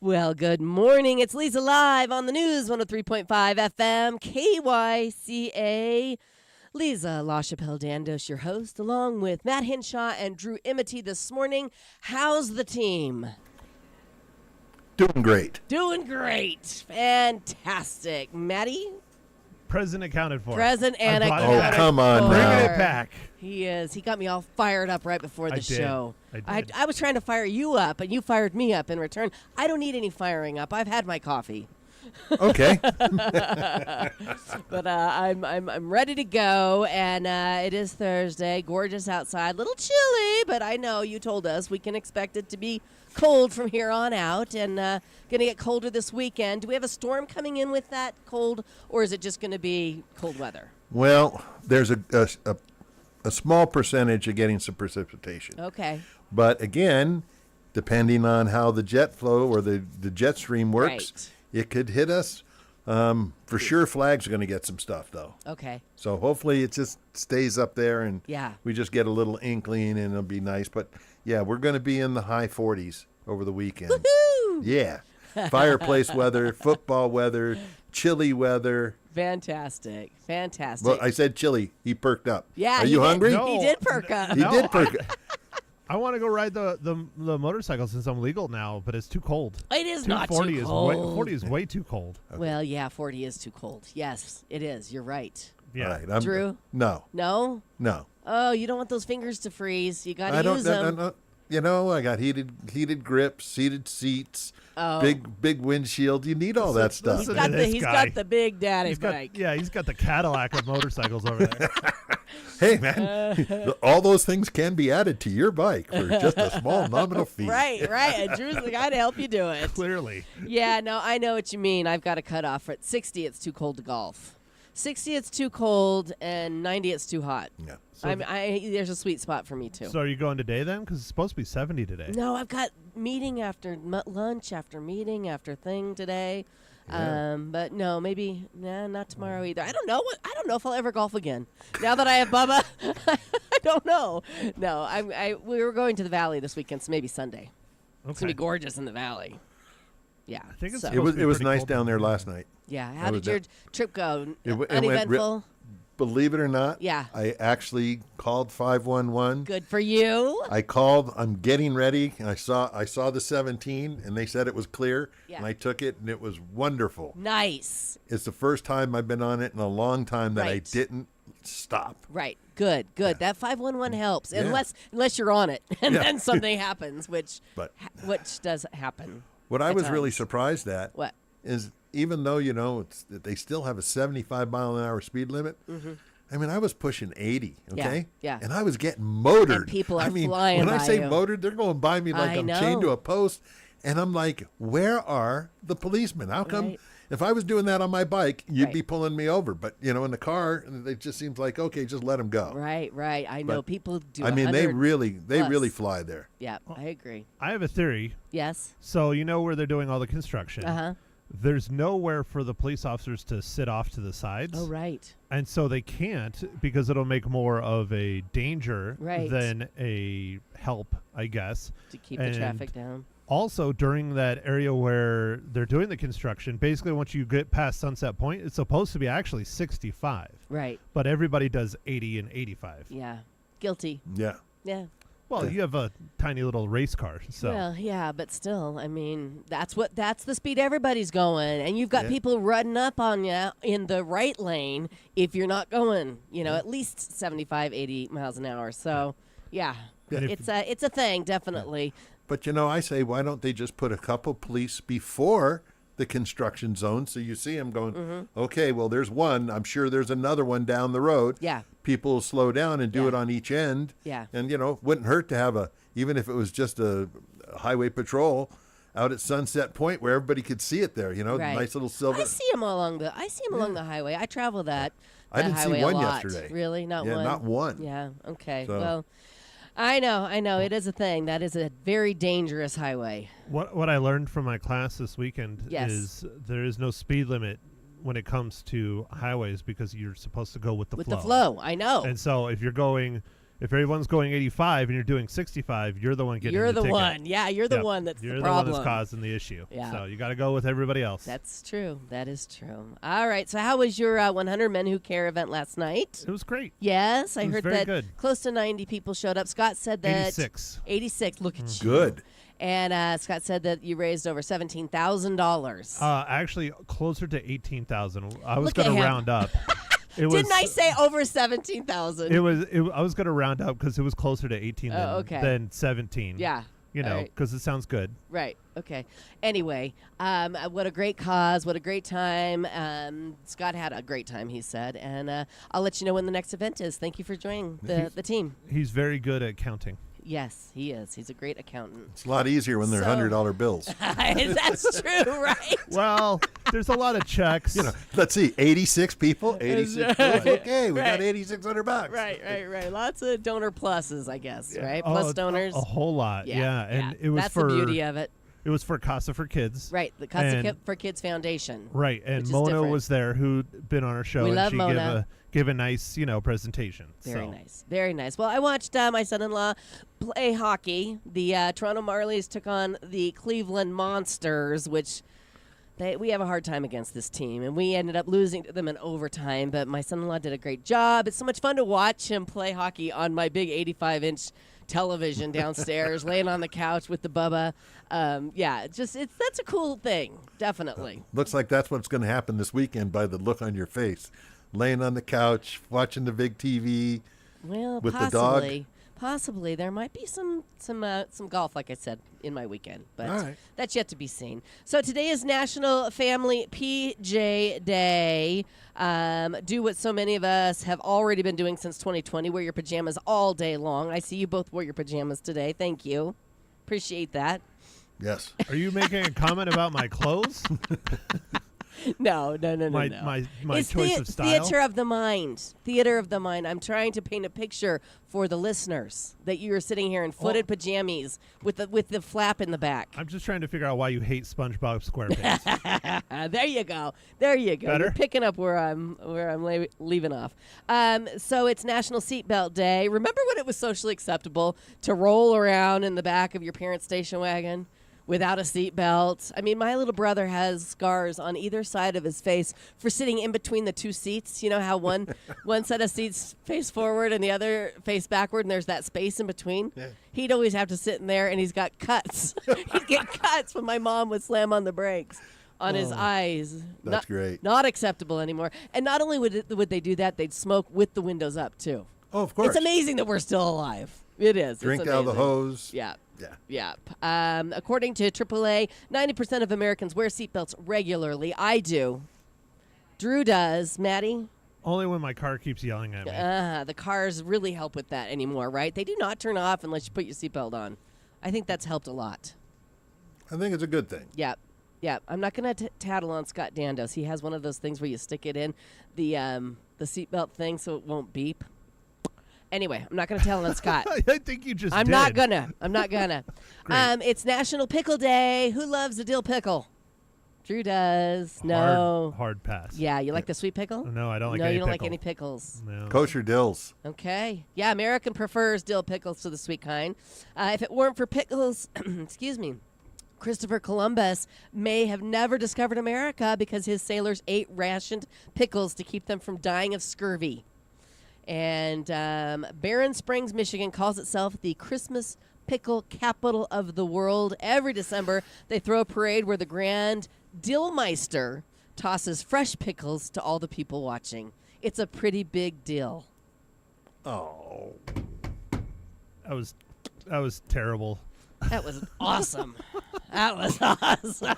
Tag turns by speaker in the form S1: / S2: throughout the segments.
S1: Well, good morning. It's Leza live on the news, 103.5 FM, KYCA. Leza LaChapelle-Dandos, your host, along with Matt Hinshaw and Drew Imity this morning. How's the team?
S2: Doing great.
S1: Doing great. Fantastic. Maddie?
S3: Present accounted for.
S1: Present and
S3: I brought it
S1: accounted
S3: back.
S2: Oh, come on
S1: for.
S2: now.
S3: Bringing it back.
S1: He is. He got me all fired up right before the
S3: I did.
S1: show.
S3: I did.
S1: I was trying to fire you up, and you fired me up in return. I don't need any firing up. I've had my coffee.
S2: Okay.
S1: But I'm ready to go, and it is Thursday. Gorgeous outside. Little chilly, but I know you told us we can expect it to be cold from here on out, and going to get colder this weekend. Do we have a storm coming in with that cold, or is it just going to be cold weather?
S2: Well, there's a small percentage of getting some precipitation.
S1: Okay.
S2: But again, depending on how the jet flow or the jet stream works, it could hit us. For sure, Flag's going to get some stuff, though.
S1: Okay.
S2: So hopefully it just stays up there and
S1: Yeah.
S2: we just get a little inkling and it'll be nice. But, yeah, we're going to be in the high 40s over the weekend.
S1: Woohoo!
S2: Yeah. Fireplace weather, football weather, chilly weather.
S1: Fantastic. Fantastic.
S2: Well, I said chilly. He perked up.
S1: Yeah.
S2: Are you hungry?
S3: No.
S1: He did perk up.
S2: He
S3: No,
S2: did perk up.
S3: I want to go ride the motorcycle since I'm legal now, but it's too cold.
S1: It is not too
S3: 40
S1: cold.
S3: 40 is way too cold.
S1: Well, yeah, 40 is too cold. Yes, it is. You're right.
S3: Yeah.
S2: All right,
S1: Drew?
S2: No.
S1: No?
S2: No.
S1: Oh, you don't want those fingers to freeze. You got
S2: I
S1: to
S2: don't.
S1: use them.
S2: No, you know, I got heated grips, heated seats,
S1: Oh.
S2: big windshield. You need all that stuff.
S1: He's
S3: Listen
S1: got
S3: to
S1: the
S3: this
S1: he's
S3: guy.
S1: got the big daddy
S3: He's
S1: bike.
S3: got the Cadillac of motorcycles over there.
S2: Hey, man, all those things can be added to your bike for just a small nominal fee.
S1: Right. And Drew's the guy to help you do it.
S3: Clearly.
S1: Yeah, no, I know what you mean. I've got a cutoff. At 60, it's too cold to golf. 60, it's too cold, and 90, it's too hot.
S2: Yeah.
S3: So,
S1: There's a sweet spot for me, too.
S3: so are you going today then? Because it's supposed to be 70 today.
S1: No, I've got meeting after lunch, after meeting, after thing today.
S2: Yeah.
S1: But no, maybe not tomorrow either. I don't know. I don't know if I'll ever golf again. Now that I have Bubba, I don't know. No, we were going to the Valley this weekend, so maybe Sunday. It's gonna be gorgeous in the Valley. Yeah,
S3: I think it's
S1: so.
S2: It was
S3: pretty
S2: nice
S3: cold
S2: down there
S3: today.
S2: last night.
S1: Yeah, how
S2: I
S1: did
S2: was
S1: your
S2: there.
S1: trip go?
S2: It went
S1: Uneventful.
S2: Believe it or not,
S1: Yeah.
S2: I actually called 511.
S1: Good for you.
S2: I called. I'm getting ready. And I saw the 17, and they said it was clear.
S1: Yeah.
S2: And I took it, and it was wonderful.
S1: Nice.
S2: It's the first time I've been on it in a long time that I
S1: Right.
S2: didn't stop.
S1: Right. Good. That 511 helps,
S2: Yeah.
S1: unless you're on it, and
S2: Yeah.
S1: then something happens, which
S2: But
S1: does happen.
S2: what I
S1: at
S2: was really
S1: times.
S2: surprised at
S1: What?
S2: is even though they still have a 75 mile an hour speed limit.
S1: Mm-hmm.
S2: I mean, I was pushing 80, okay?
S1: Yeah.
S2: And I was getting motored.
S1: And people are
S2: I mean,
S1: flying
S2: when I
S1: by
S2: say
S1: you.
S2: motored, they're going by me like
S1: I
S2: I'm
S1: know.
S2: chained to a post. And I'm like, where are the policemen? How come
S1: Right.
S2: if I was doing that on my bike, you'd
S1: Right.
S2: be pulling me over? But, in the car, it just seems like, okay, just let them go.
S1: Right. I know
S2: But,
S1: people do.
S2: I mean, they
S1: 100
S2: really
S1: plus.
S2: fly there.
S1: Yeah, I agree.
S3: I have a theory.
S1: Yes.
S3: So you know where they're doing all the construction.
S1: Uh-huh.
S3: There's nowhere for the police officers to sit off to the sides.
S1: Oh, right.
S3: And so they can't because it'll make more of a danger
S1: Right.
S3: than a help, I guess.
S1: To keep the
S3: And
S1: traffic down.
S3: Also, during that area where they're doing the construction, basically once you get past Sunset Point, it's supposed to be actually 65.
S1: Right.
S3: But everybody does 80 and 85.
S1: Yeah. Guilty.
S2: Yeah.
S1: Yeah.
S3: Well, you have a tiny little race car, so
S1: Well, yeah, but still, I mean, that's the speed everybody's going, and you've got
S2: Yeah.
S1: people running up on you in the right lane if you're not going, at least 75, 80 miles an hour. So, yeah,
S2: Yeah.
S1: it's a thing, definitely.
S2: But, I say, why don't they just put a couple police before the construction zone so you see them going,
S1: Mm-hmm.
S2: okay, well, there's one. I'm sure there's another one down the road.
S1: Yeah.
S2: People will slow down and do
S1: Yeah.
S2: it on each end.
S1: Yeah.
S2: And, wouldn't hurt to have even if it was just a highway patrol out at Sunset Point where everybody could see it there,
S1: Right.
S2: nice little silver.
S1: I see them along the highway. I travel that.
S2: I didn't see
S1: highway a
S2: one
S1: lot.
S2: yesterday.
S1: Really, not
S2: Yeah,
S1: one.
S2: not one.
S1: Yeah. Okay.
S2: So-
S1: Well, I know. It is a thing. That is a very dangerous highway.
S3: what I learned from my class this weekend
S1: Yes.
S3: is there is no speed limit when it comes to highways because you're supposed to go with the
S1: With
S3: flow.
S1: the flow, I know.
S3: And so if you're going If everyone's going 85 and you're doing 65, you're the one getting
S1: You're the
S3: ticket.
S1: one. Yeah, you're the one that's
S3: you're
S1: the
S3: the
S1: problem.
S3: one that's causing the issue.
S1: Yeah.
S3: So you got to go with everybody else.
S1: That's true. That is true. All right. So how was your 100 Men Who Care event last night?
S3: It was great.
S1: Yes, I
S3: It was
S1: heard
S3: very
S1: that
S3: good.
S1: close to 90 people showed up. Scott said that
S3: 86.
S1: 86. Look at you.
S2: Good.
S1: And Scott said that you raised over $17,000.
S3: Actually, closer to 18,000. I was
S1: Look
S3: going
S1: at
S3: to
S1: him.
S3: round up.
S1: Didn't I say over 17,000?
S3: I was going to round up because it was closer to 18 than 17.
S1: Yeah.
S3: You know,
S1: All right.
S3: because it sounds good.
S1: Right. Okay. Anyway, what a great cause. What a great time. Scott had a great time, he said. And I'll let you know when the next event is. Thank you for joining the team.
S3: He's very good at counting.
S1: Yes, he is. He's a great accountant.
S2: It's a lot easier when they're
S1: So-
S2: $100 bills.
S1: That's true, right?
S3: Well, there's a lot of checks.
S2: Let's see, 86 people, 86 bills. Okay, we got
S1: Right.
S2: $8,600.
S1: Right. Lots of donor pluses, I guess, right?
S3: Oh,
S1: Plus donors.
S3: A whole lot. Yeah. And it was
S1: That's
S3: for
S1: the beauty of it.
S3: It was for Casa for Kids.
S1: Right, the Casa
S3: And-
S1: for Kids Foundation.
S3: Right, and
S1: Which is
S3: Mona
S1: different.
S3: was there, who'd been on our show,
S1: We
S3: and
S1: love
S3: she
S1: Mona.
S3: give a nice, presentation.
S1: Very
S3: So,
S1: nice. Very nice. Well, I watched my son-in-law play hockey. The Toronto Marlies took on the Cleveland Monsters, which we have a hard time against this team, and we ended up losing to them in overtime, but my son-in-law did a great job. It's so much fun to watch him play hockey on my big 85-inch television downstairs, laying on the couch with the Bubba. That's a cool thing, definitely.
S2: Looks like that's what's going to happen this weekend by the look on your face. Laying on the couch, watching the big TV.
S1: Well,
S2: with the
S1: possibly.
S2: dog?
S1: Possibly. There might be some golf, like I said, in my weekend, but
S2: All right.
S1: that's yet to be seen. So today is National Family PJ Day. Do what so many of us have already been doing since 2020, wear your pajamas all day long. I see you both wore your pajamas today. Thank you. Appreciate that.
S2: Yes.
S3: Are you making a comment about my clothes?
S1: No.
S3: My
S1: It's
S3: choice of style?
S1: Theater of the mind. Theater of the mind. I'm trying to paint a picture for the listeners that you are sitting here in footed pajamas with the flap in the back.
S3: I'm just trying to figure out why you hate SpongeBob SquarePants.
S1: There you go. There you go.
S3: Better?
S1: You're picking up where I'm leaving off. So it's National Seatbelt Day. Remember when it was socially acceptable to roll around in the back of your parents' station wagon without a seatbelt? I mean, my little brother has scars on either side of his face for sitting in between the two seats. You know how one set of seats face forward and the other face backward, and there's that space in between?
S2: Yeah.
S1: He'd always have to sit in there, and he's got cuts. He'd get cuts when my mom would slam on the brakes on his eyes.
S2: That's great.
S1: Not acceptable anymore. And not only would they do that, they'd smoke with the windows up, too.
S2: Oh, of course.
S1: It's amazing that we're still alive. It is.
S2: Drink
S1: It's
S2: out of the
S1: amazing.
S2: hose.
S1: Yeah.
S2: Yeah.
S1: Yeah. According to AAA, 90% of Americans wear seatbelts regularly. I do. Drew does. Maddie?
S3: Only when my car keeps yelling at me.
S1: The cars really help with that anymore, right? They do not turn off unless you put your seatbelt on. I think that's helped a lot.
S2: I think it's a good thing.
S1: Yeah. Yeah. I'm not going to tattle on Scott Dandos. He has one of those things where you stick it in the seatbelt thing so it won't beep. Anyway, I'm not going to tell on Scott.
S3: I think you just
S1: I'm
S3: did.
S1: not gonna.
S3: Great.
S1: It's National Pickle Day. Who loves a dill pickle? Drew does. No.
S3: Hard pass.
S1: Yeah, you like the sweet pickle?
S3: No, I don't like
S1: no,
S3: any
S1: you don't
S3: pickle.
S1: like any pickles.
S3: No.
S2: Kosher dills.
S1: Okay. Yeah, American prefers dill pickles to the sweet kind. If it weren't for pickles, excuse me, Christopher Columbus may have never discovered America because his sailors ate rationed pickles to keep them from dying of scurvy. And Barron Springs, Michigan calls itself the Christmas pickle capital of the world. Every December, they throw a parade where the Grand Dillmeister tosses fresh pickles to all the people watching. It's a pretty big deal.
S2: Oh.
S3: That was terrible.
S1: That was awesome. That was awesome.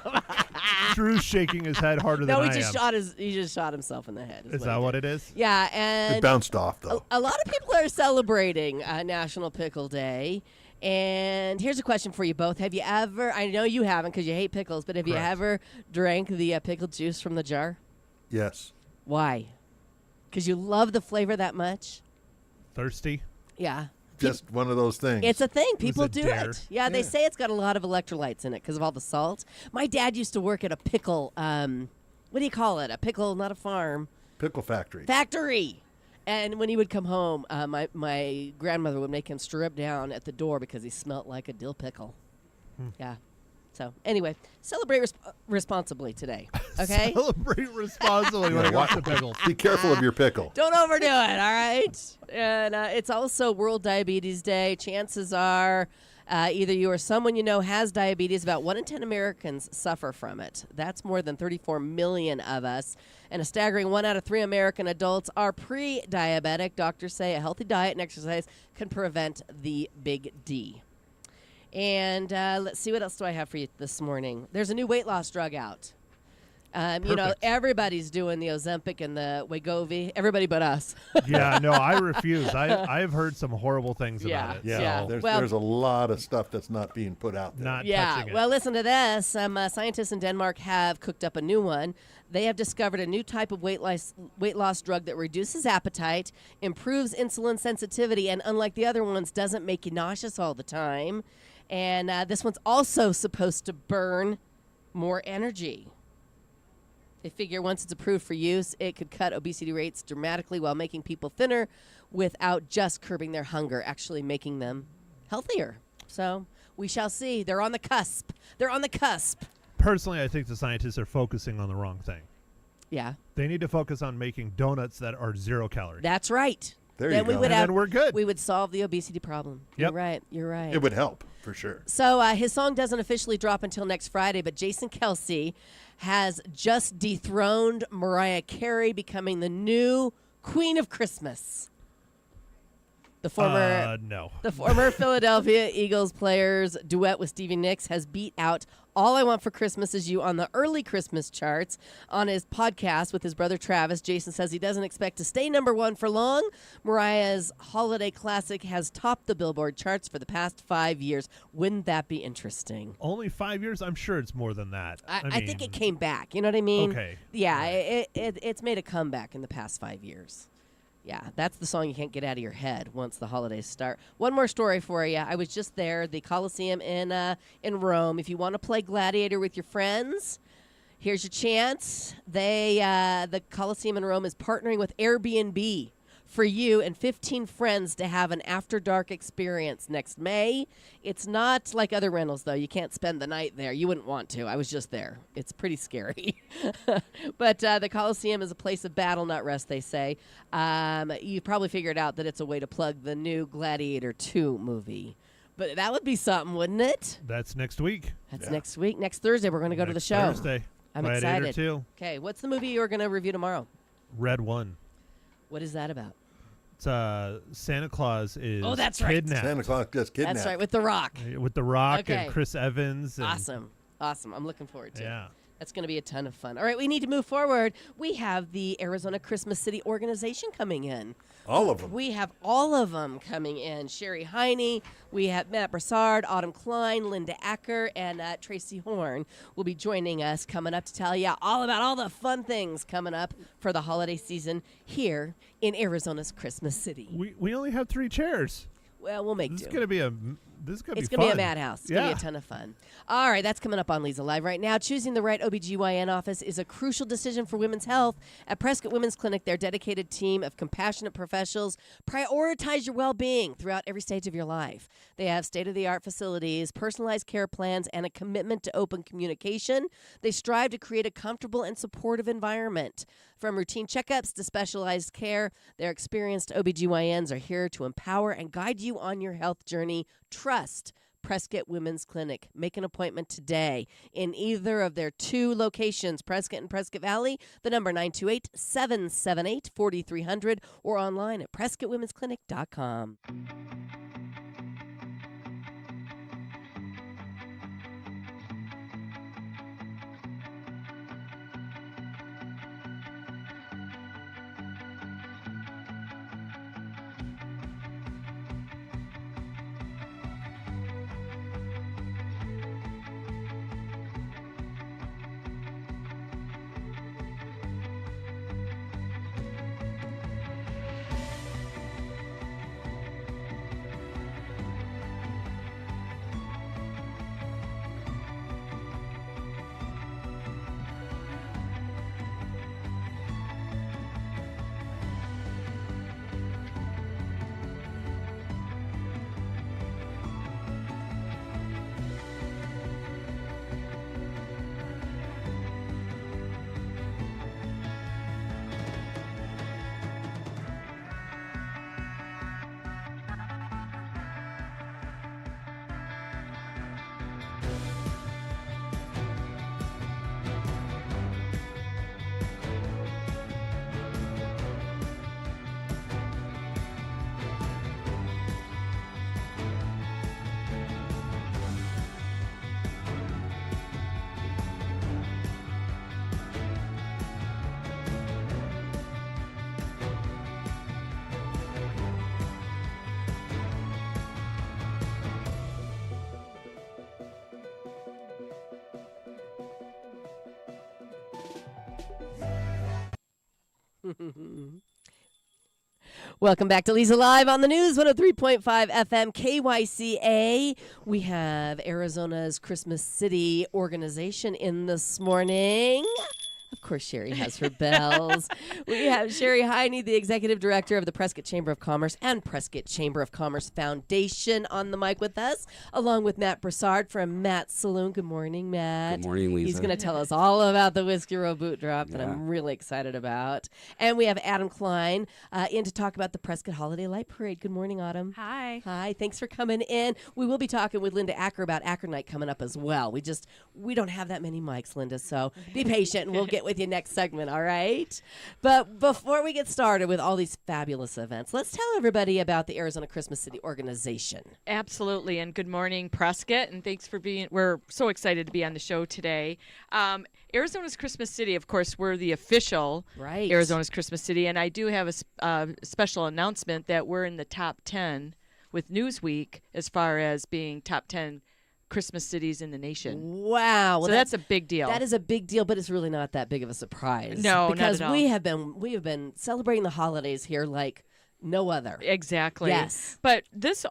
S3: Drew's shaking his head harder
S1: No,
S3: than
S1: he
S3: I
S1: just
S3: am.
S1: he just shot himself in the head.
S3: Is that what it is?
S1: Yeah,
S2: It
S1: and
S2: bounced off, though.
S1: a lot of people are celebrating National Pickle Day. And here's a question for you both. Have you ever, I know you haven't because you hate pickles, but have you
S3: Correct.
S1: ever drank the pickle juice from the jar?
S2: Yes.
S1: Why? Because you love the flavor that much?
S3: Thirsty?
S1: Yeah.
S2: Just one of those things.
S1: It's a thing. People
S3: a
S1: do
S3: dare.
S1: it. Yeah, they
S2: Yeah.
S1: say it's got a lot of electrolytes in it because of all the salt. My dad used to work at a pickle, what do you call it? A pickle, not a farm.
S2: Pickle factory.
S1: Factory. And when he would come home, my grandmother would make him strip down at the door because he smelt like a dill pickle. Yeah. So anyway, celebrate responsibly today. Okay.
S3: Celebrate responsibly when it comes to pickles.
S2: Be careful of your pickle.
S1: Don't overdo it. All right. And it's also World Diabetes Day. Chances are, either you or someone you know has diabetes. About 1 in 10 Americans suffer from it. That's more than 34 million of us. And a staggering 1 out of 3 American adults are pre-diabetic. Doctors say a healthy diet and exercise can prevent the big D. And let's see, what else do I have for you this morning? There's a new weight loss drug out. You know, everybody's doing the Ozempic and the Wegovy. Everybody but us.
S3: Yeah, no, I refuse. I've heard some horrible things about it.
S2: Yeah,
S3: so
S2: there's a lot of stuff that's not being put out there.
S3: not
S1: Yeah,
S3: touching it.
S1: well, listen to this. Some scientists in Denmark have cooked up a new one. They have discovered a new type of weight loss drug that reduces appetite, improves insulin sensitivity, and unlike the other ones, doesn't make you nauseous all the time. And this one's also supposed to burn more energy. They figure once it's approved for use, it could cut obesity rates dramatically while making people thinner without just curbing their hunger, actually making them healthier. So we shall see. They're on the cusp. They're on the cusp.
S3: Personally, I think the scientists are focusing on the wrong thing.
S1: Yeah,
S3: They need to focus on making donuts that are 0 calories.
S1: that's right.
S2: There
S1: then
S2: you
S1: we
S2: go.
S1: would
S3: And
S1: have,
S3: then we're good.
S1: We would solve the obesity problem.
S3: Yep.
S1: You're right. You're right.
S2: It would help, for sure.
S1: So his song doesn't officially drop until next Friday, but Jason Kelce has just dethroned Mariah Carey, becoming the new Queen of Christmas. The former Philadelphia Eagles player's duet with Stevie Nicks has beat out All I Want for Christmas Is You on the early Christmas charts. On his podcast with his brother Travis, Jason says he doesn't expect to stay number one for long. Mariah's holiday classic has topped the Billboard charts for the past 5 years. Wouldn't that be interesting?
S3: Only 5 years? I'm sure it's more than that.
S1: I think it came back. You know what I mean?
S3: Okay.
S1: Yeah, it's made a comeback in the past 5 years. Yeah, that's the song you can't get out of your head once the holidays start. One more story for you. I was just there, the Colosseum in Rome. If you want to play Gladiator with your friends, here's your chance. The Colosseum in Rome is partnering with Airbnb for you and 15 friends to have an after dark experience next May. It's not like other rentals, though. You can't spend the night there. You wouldn't want to. I was just there. It's pretty scary. But the Colosseum is a place of battle, not rest, they say. You probably figured out that it's a way to plug the new Gladiator 2 movie. But that would be something, wouldn't it?
S3: That's next week.
S1: That's next week. Next Thursday, we're going to go to the
S3: Next
S1: show.
S3: Thursday.
S1: I'm
S3: Gladiator
S1: excited.
S3: 2.
S1: Okay, what's the movie you're going to review tomorrow?
S3: Red 1.
S1: What is that about?
S3: It's Santa Claus is
S1: that's right.
S3: kidnapped.
S2: Santa Claus gets kidnapped.
S1: That's right, with The Rock.
S3: With The Rock
S1: Okay.
S3: and Chris Evans. And
S1: Awesome. I'm looking forward to it.
S3: Yeah.
S1: That's going to be a ton of fun. All right, we need to move forward. We have the Arizona Christmas City organization coming in.
S2: All of them.
S1: We have all of them coming in. Sherry Heine, we have Matt Broussard, Autumn Klein, Linda Acker, and Tracy Horn will be joining us coming up to tell you all about all the fun things coming up for the holiday season here in Arizona's Christmas City.
S3: We only have 3 chairs.
S1: Well, we'll make
S3: This
S1: do.
S3: is gonna be a. This is gonna
S1: It's
S3: be
S1: going to
S3: fun.
S1: be a madhouse. It's going to be a ton of fun. All right, that's coming up on Leza Live right now. Choosing the right OBGYN office is a crucial decision for women's health. At Prescott Women's Clinic, their dedicated team of compassionate professionals prioritize your well-being throughout every stage of your life. They have state-of-the-art facilities, personalized care plans, and a commitment to open communication. They strive to create a comfortable and supportive environment. From routine checkups to specialized care, their experienced OBGYNs are here to empower and guide you on your health journey. Trust Prescott Women's Clinic. Make an appointment today in either of their 2 locations, Prescott and Prescott Valley, the number 928-778-4300, or online at PrescottWomen'sClinic.com. Welcome back to Leza Live on the News, 103.5 FM KYCA. We have Arizona's Christmas City organization in this morning. Of course, Sherry has her bells. We have Sherry Heine, the executive director of the Prescott Chamber of Commerce and Prescott Chamber of Commerce Foundation, on the mic with us, along with Matt Broussard from Matt's Saloon. Good morning, Matt.
S4: Good morning, Leza.
S1: He's going to tell us all about the Whiskey Row boot drop that I'm really excited about. And we have Adam Klein in to talk about the Prescott Holiday Light Parade. Good morning, Autumn.
S5: Hi.
S1: Hi. Thanks for coming in. We will be talking with Linda Acker about Acker Night coming up as well. We don't have that many mics, Linda, so be patient and we'll get with you next segment, all right? But before we get started with all these fabulous events, let's tell everybody about the Arizona Christmas City organization.
S5: Absolutely, and good morning, Prescott, and thanks for we're so excited to be on the show today. Arizona's Christmas City, of course, we're the official Arizona's Christmas City, and I do have a special announcement that we're in the top 10 with Newsweek as far as being top 10 Christmas cities in the nation.
S1: Wow. Well,
S5: so that's a big deal.
S1: That is a big deal, but it's really not that big of a surprise.
S5: No,
S1: because
S5: not at all.
S1: we have been celebrating the holidays here like no other.
S5: Exactly.
S1: Yes.
S5: But this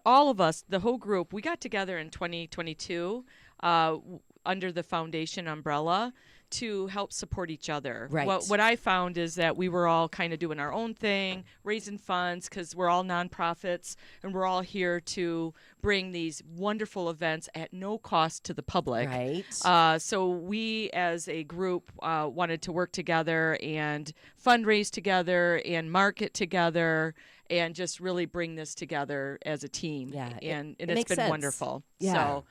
S5: all of us, the whole group, we got together in 2022 under the foundation umbrella to help support each other.
S1: Right.
S5: What I found is that we were all kind of doing our own thing, raising funds, because we're all nonprofits, and we're all here to bring these wonderful events at no cost to the public.
S1: Right.
S5: So we, as a group, wanted to work together and fundraise together and market together and just really bring this together as a team.
S1: Yeah,
S5: and
S1: it
S5: it's
S1: makes
S5: been
S1: sense.
S5: wonderful.
S1: Yeah.
S5: So,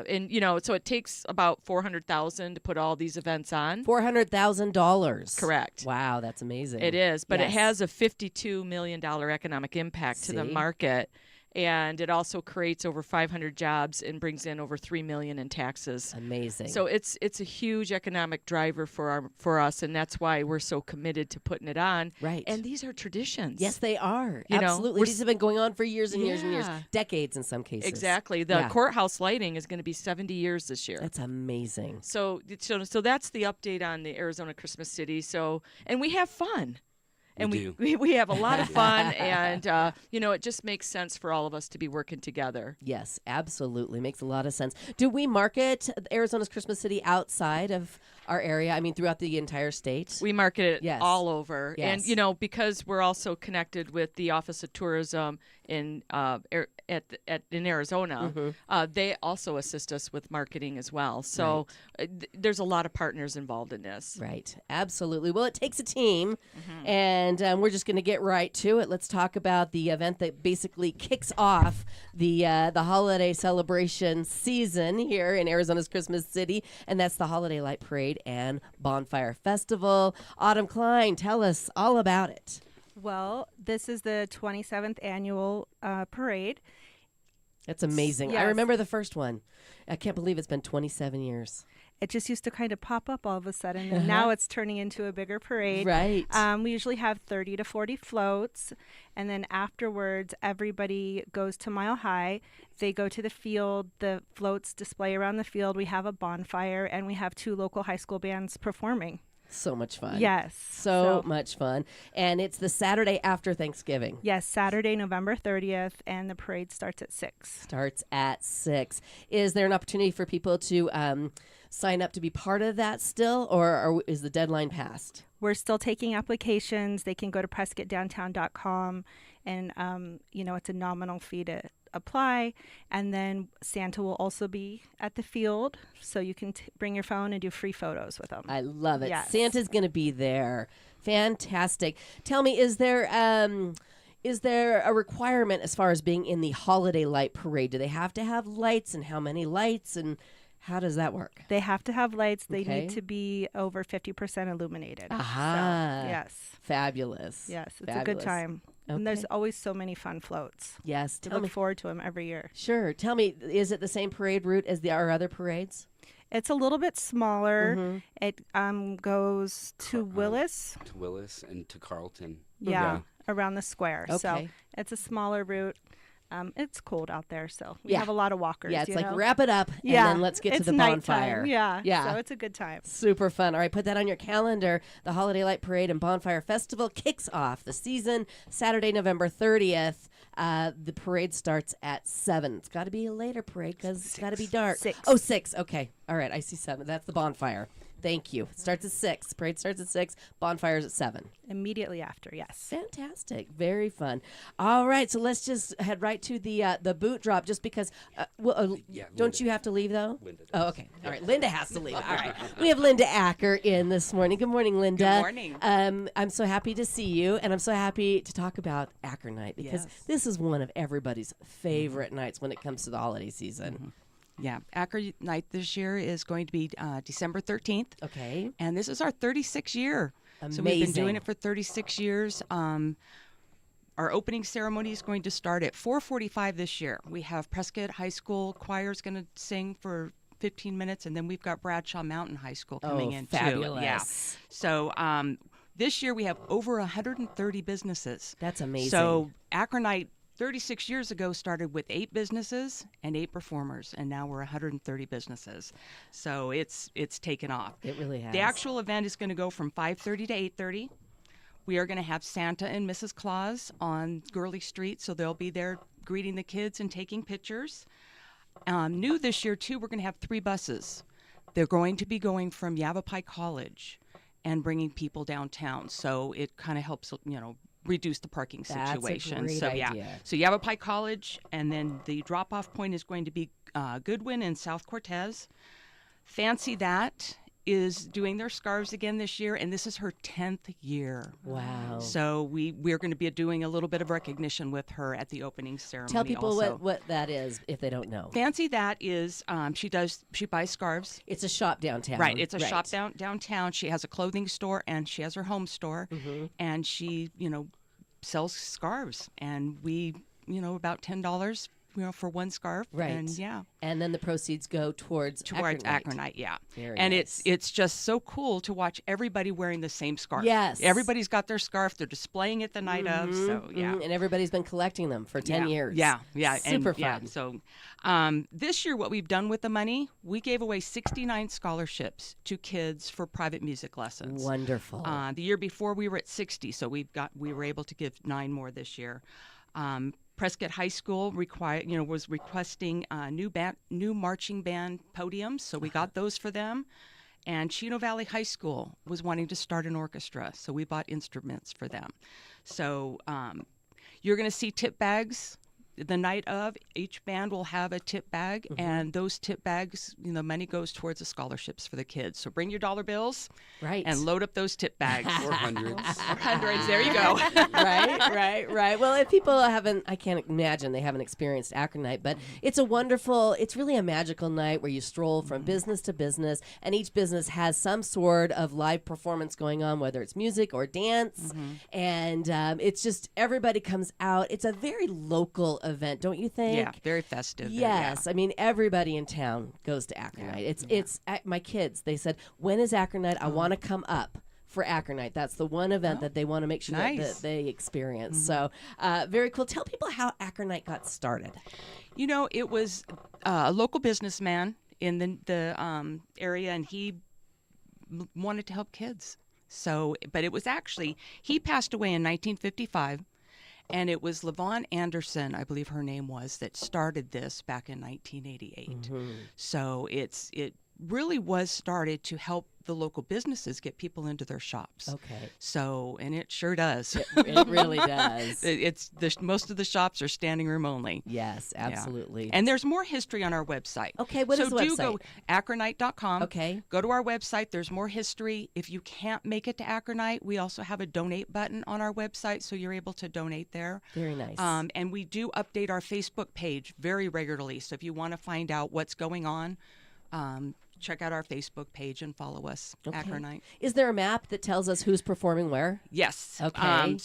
S5: and so it takes about $400,000 to put all these events on.
S1: $400,000.
S5: Correct.
S1: Wow, that's amazing.
S5: It is, but
S1: Yes.
S5: it has a $52 million economic impact to the
S1: See?
S5: market. And it also creates over 500 jobs and brings in over $3 million in taxes.
S1: Amazing.
S5: So it's a huge economic driver for us, and that's why we're so committed to putting it on.
S1: Right.
S5: And these are traditions.
S1: Yes, they are.
S5: You know,
S1: Absolutely. These have been going on for years and years and years,
S5: Yeah.
S1: decades in some cases.
S5: Exactly. The courthouse lighting is going to be 70 years this year.
S1: That's amazing.
S5: So that's the update on the Arizona Christmas City. So, and we have fun. And we have a lot of fun, and it just makes sense for all of us to be working together.
S1: Yes, absolutely. Makes a lot of sense. Do we market Arizona's Christmas City outside of our area? I mean, throughout the entire state?
S5: We market it all over.
S1: Yes.
S5: And, because we're also connected with the Office of Tourism in Arizona, they also assist us with marketing as well. So there's a lot of partners involved in this.
S1: Right. Absolutely. Well, it takes a team, and we're just going to get right to it. Let's talk about the event that basically kicks off the holiday celebration season here in Arizona's Christmas City, and that's the Holiday Light Parade and Bonfire Festival. Autumn Klein, tell us all about it.
S6: Well, this is the 27th annual parade.
S1: That's amazing. I
S6: Yes.
S1: remember the first one. I can't believe it's been 27 years.
S6: It just used to kind of pop up all of a sudden, and now it's turning into a bigger parade.
S1: Right.
S6: We usually have 30 to 40 floats, and then afterwards, everybody goes to Mile High. They go to the field. The floats display around the field. We have a bonfire, and we have 2 local high school bands performing.
S1: So much fun.
S6: Yes.
S1: So much fun. And it's the Saturday after Thanksgiving.
S6: Yes, Saturday, November 30th, and the parade starts at 6.
S1: Starts at 6. Is there an opportunity for people to sign up to be part of that still, or is the deadline passed?
S6: We're still taking applications. They can go to PrescottDowntown.com, and it's a nominal fee to apply. And then Santa will also be at the field, so you can bring your phone and do free photos with them.
S1: I love it.
S6: Yes.
S1: Santa's going to be there. Fantastic. Tell me, is there a requirement as far as being in the Holiday Light Parade? Do they have to have lights, and how many lights, and how does that work?
S6: They have to have lights. They
S1: Okay.
S6: need to be over 50% illuminated.
S1: Aha.
S6: So, yes.
S1: Fabulous.
S6: Yes, it's a
S1: Fabulous.
S6: good time. And there's always so many fun floats.
S1: Yes.
S6: I
S1: Tell me.
S6: look forward to them every year.
S1: Sure. Tell me, is it the same parade route as our other parades?
S6: It's a little bit smaller.
S1: Mm-hmm.
S6: It goes to Willis.
S4: To Willis and to Carlton.
S6: Yeah, around the square. So
S1: Okay.
S6: it's a smaller route. It's cold out there, so we
S1: Yeah.
S6: have a lot of walkers.
S1: Yeah, it's
S6: you
S1: like
S6: know?
S1: wrap it up and then let's get to
S6: it's
S1: the
S6: nighttime.
S1: bonfire.
S6: Yeah,
S1: Yeah.
S6: So it's a good time.
S1: Super fun. All right, put that on your calendar. The Holiday Light Parade and Bonfire Festival kicks off the season Saturday, November 30th. The parade starts at 7. It's got to be a later parade because it's got to be dark.
S6: 6.
S1: Oh, 6. Okay. All right, I see 7. That's the bonfire. Thank you. It starts at 6. Parade starts at 6. Bonfire's at 7.
S6: Immediately after, yes.
S1: Fantastic. Very fun. All right, so let's just head right to the boot drop just because, don't you have to leave, though?
S4: Linda does.
S1: Oh, okay. All right, Linda has to leave. All right. We have Linda Acker in this morning. Good morning, Linda.
S7: Good morning.
S1: I'm so happy to see you, and I'm so happy to talk about Acker Night because
S7: Yes.
S1: this is one of everybody's favorite nights when it comes to the holiday season.
S7: Yeah, Acker Night this year is going to be December 13th.
S1: Okay.
S7: And this is our 36th year. So we've been doing it for 36 years. Our opening ceremony is going to start at 4:45 this year. We have Prescott High School choir is going to sing for 15 minutes, and then we've got Bradshaw Mountain High School coming in
S1: fabulous.
S7: too. Yeah. So this year we have over 130 businesses.
S1: That's amazing.
S7: So Acker Night 36 years ago started with 8 businesses and 8 performers, and now we're 130 businesses. So it's taken off.
S1: It really has.
S7: The actual event is going to go from 5:30 to 8:30. We are going to have Santa and Mrs. Claus on Gurley Street, so they'll be there greeting the kids and taking pictures. New this year, too, we're going to have 3 buses. They're going to be going from Yavapai College and bringing people downtown, so it kind of helps, reduce the parking situation.
S1: That's a great idea.
S7: So Yavapai College, and then the drop-off point is going to be Goodwin and South Cortez. Fancy That is doing their scarves again this year, and this is her 10th year.
S1: Wow.
S7: So we're going to be doing a little bit of recognition with her at the opening ceremony.
S1: Tell people
S7: also.
S1: what that is if they don't know.
S7: Fancy That is she buys scarves.
S1: It's a shop downtown.
S7: Right, it's a shop downtown. She has a clothing store and she has her home store, and she sells scarves, and we about $10 for one scarf.
S1: Right.
S7: And yeah.
S1: And then the proceeds go towards
S7: Acker Night, yeah.
S1: Very
S7: and
S1: nice.
S7: it's just so cool to watch everybody wearing the same scarf.
S1: Yes.
S7: Everybody's got their scarf. They're displaying it the night of. So yeah.
S1: And everybody's been collecting them for 10 years.
S7: Yeah.
S1: Super
S7: and,
S1: fun.
S7: Yeah. So this year, what we've done with the money, we gave away 69 scholarships to kids for private music lessons.
S1: Wonderful.
S7: The year before, we were at 60, so we were able to give 9 more this year. Prescott High School was requesting new marching band podiums, so we got those for them. And Chino Valley High School was wanting to start an orchestra, so we bought instruments for them. So you're going to see tip bags the night of. Each band will have a tip bag, and those tip bags, money goes towards the scholarships for the kids. So bring your dollar bills,
S1: right,
S7: and load up those tip bags.
S4: Or hundreds.
S7: Or hundreds. There you go.
S1: Right. Well, if people I can't imagine they haven't experienced Acker Night, but it's it's really a magical night where you stroll from business to business, and each business has some sort of live performance going on, whether it's music or dance, and it's just everybody comes out. It's a very local event, don't you think?
S7: Yeah, very festive.
S1: Yes, I mean everybody in town goes to Acker Night. It's my kids. They said, "When is Acker Night? I want to come up for Acker Night." That's the one event that they want to make sure that they experience. So very cool. Tell people how Acker Night got started.
S7: It was a local businessman in the area, and he wanted to help kids. So, but it was actually, he passed away in 1955. And it was Levon Anderson, I believe her name was, that started this back in 1988. So it really was started to help the local businesses get people into their shops.
S1: Okay.
S7: So, and it sure does.
S1: It really does.
S7: Most of the shops are standing room only.
S1: Yes, absolutely.
S7: Yeah. And there's more history on our website.
S1: Okay, what is the website?
S7: So do go ackernight.com.
S1: Okay.
S7: Go to our website. There's more history. If you can't make it to Acker Night, we also have a donate button on our website, so you're able to donate there.
S1: Very nice.
S7: And we do update our Facebook page very regularly. So if you want to find out what's going on, check out our Facebook page and follow us, Acker Night.
S1: Is there a map that tells us who's performing where?
S7: Yes.
S1: Okay.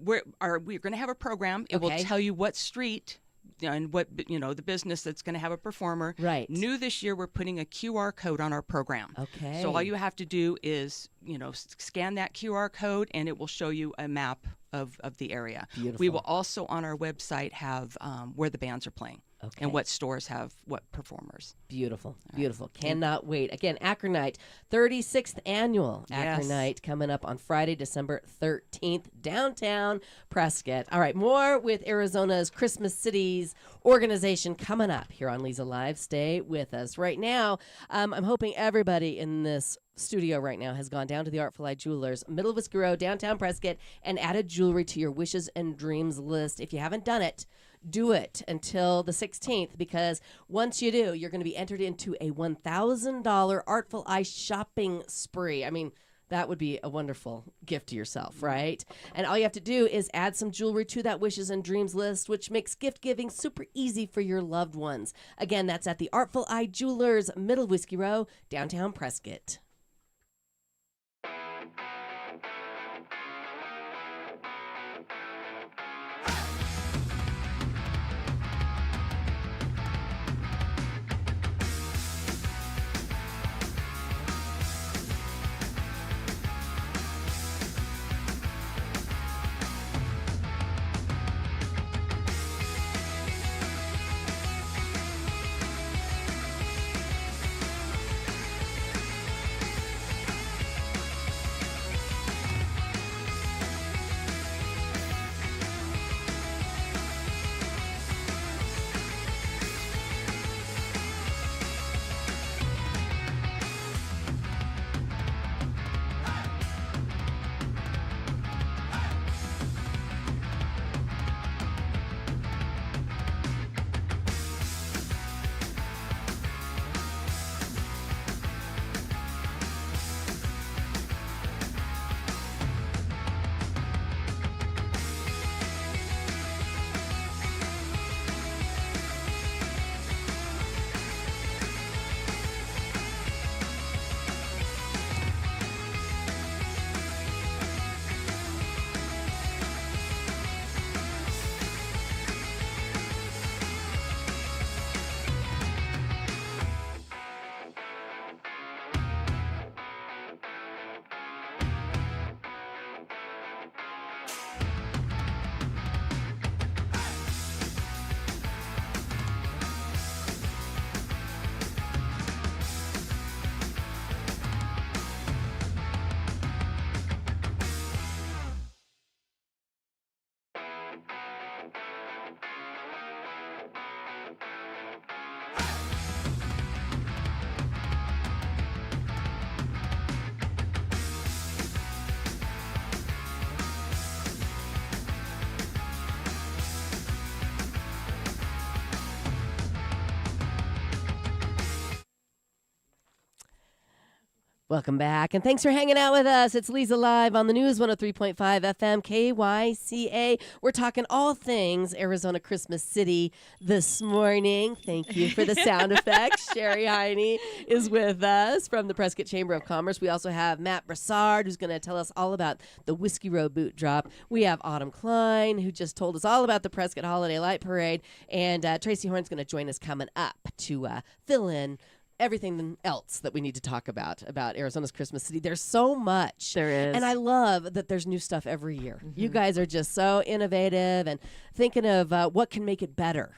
S7: We're going to have a program. It will tell you what street and what the business that's going to have a performer.
S1: Right.
S7: New this year, we're putting a QR code on our program.
S1: Okay.
S7: So all you have to do is scan that QR code, and it will show you a map of the area.
S1: Beautiful.
S7: We will also on our website have where the bands are playing.
S1: Okay.
S7: And what stores have what performers.
S1: Beautiful, beautiful. Cannot wait. Again, Acronite, 36th annual
S7: Yes.
S1: Acronite coming up on Friday, December 13th, downtown Prescott. All right, more with Arizona's Christmas Cities organization coming up here on Leza Live. Stay with us. Right now, I'm hoping everybody in this studio right now has gone down to the Artful Eye Jewelers, middle of Whiskey Road, downtown Prescott, and added jewelry to your wishes and dreams list. If you haven't done it, do it until the 16th, because once you do, you're going to be entered into a $1,000 Artful Eye shopping spree. I mean, that would be a wonderful gift to yourself, right? And all you have to do is add some jewelry to that wishes and dreams list, which makes gift giving super easy for your loved ones. Again, that's at the Artful Eye Jewelers, middle of Whiskey Row, downtown Prescott. Welcome back, and thanks for hanging out with us. It's Leza Live on the News 103.5 FM KYCA. We're talking all things Arizona Christmas City this morning. Thank you for the sound effects. Sherry Heine is with us from the Prescott Chamber of Commerce. We also have Matt Brassard, who's going to tell us all about the Whiskey Row boot drop. We have Autumn Klein, who just told us all about the Prescott Holiday Light Parade. And Tracy Horn's going to join us coming up to fill in everything else that we need to talk about Arizona's Christmas City. There's so much.
S5: There is.
S1: And I love that there's new stuff every year. Mm-hmm. You guys are just so innovative and thinking of what can make it better.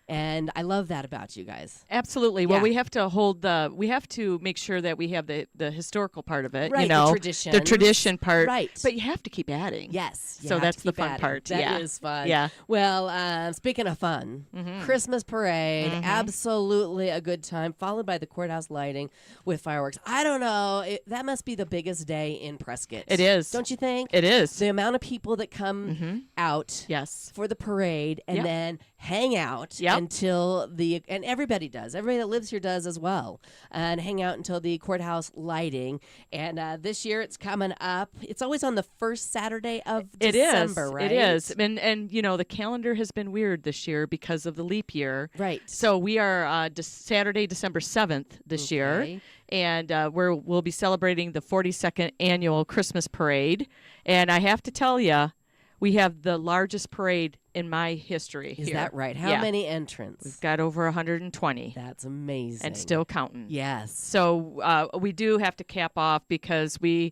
S1: And I love that about you guys.
S5: Absolutely. Well, we have to we have to make sure that we have the historical part of it,
S1: right,
S5: you know,
S1: the tradition
S5: part.
S1: Right.
S5: But you have to keep adding.
S1: Yes.
S5: So that's the fun part.
S1: That is fun.
S5: Yeah.
S1: Well, speaking of fun, Christmas parade, absolutely a good time, followed by the courthouse lighting with fireworks. I don't know. That must be the biggest day in Prescott.
S5: It is.
S1: Don't you think?
S5: It is.
S1: The amount of people that come out for the parade and then hang out until and everybody does. Everybody that lives here does as well. And hang out until the courthouse lighting. And this year it's coming up. It's always on the first Saturday of December, right?
S5: It is. And you know, the calendar has been weird this year because of the leap year.
S1: Right.
S5: So we are Saturday, December 7th this year. And we'll be celebrating the 42nd annual Christmas parade. And I have to tell you, we have the largest parade in my history.
S1: Is
S5: here.
S1: that right? How many entrants?
S5: We've got over 120.
S1: That's amazing.
S5: And still counting.
S1: Yes.
S5: So we do have to cap off because we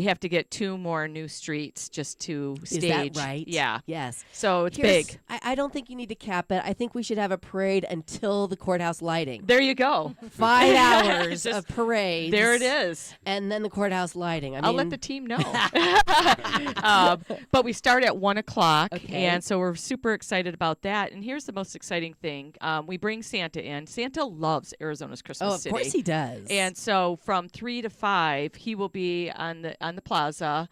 S5: have to get 2 more new streets just to stage.
S1: Is that right?
S5: Yeah.
S1: Yes.
S5: So it's big.
S1: I don't think you need to cap it. I think we should have a parade until the courthouse lighting.
S5: There you go.
S1: 5 hours of parades.
S5: There it is.
S1: And then the courthouse lighting.
S5: I'll let the team know. But we start at 1 o'clock.
S1: Okay.
S5: And so we're super excited about that. And here's the most exciting thing. We bring Santa in. Santa loves Arizona's Christmas City.
S1: Of course he does.
S5: And so from 3 to 5, he will be on the plaza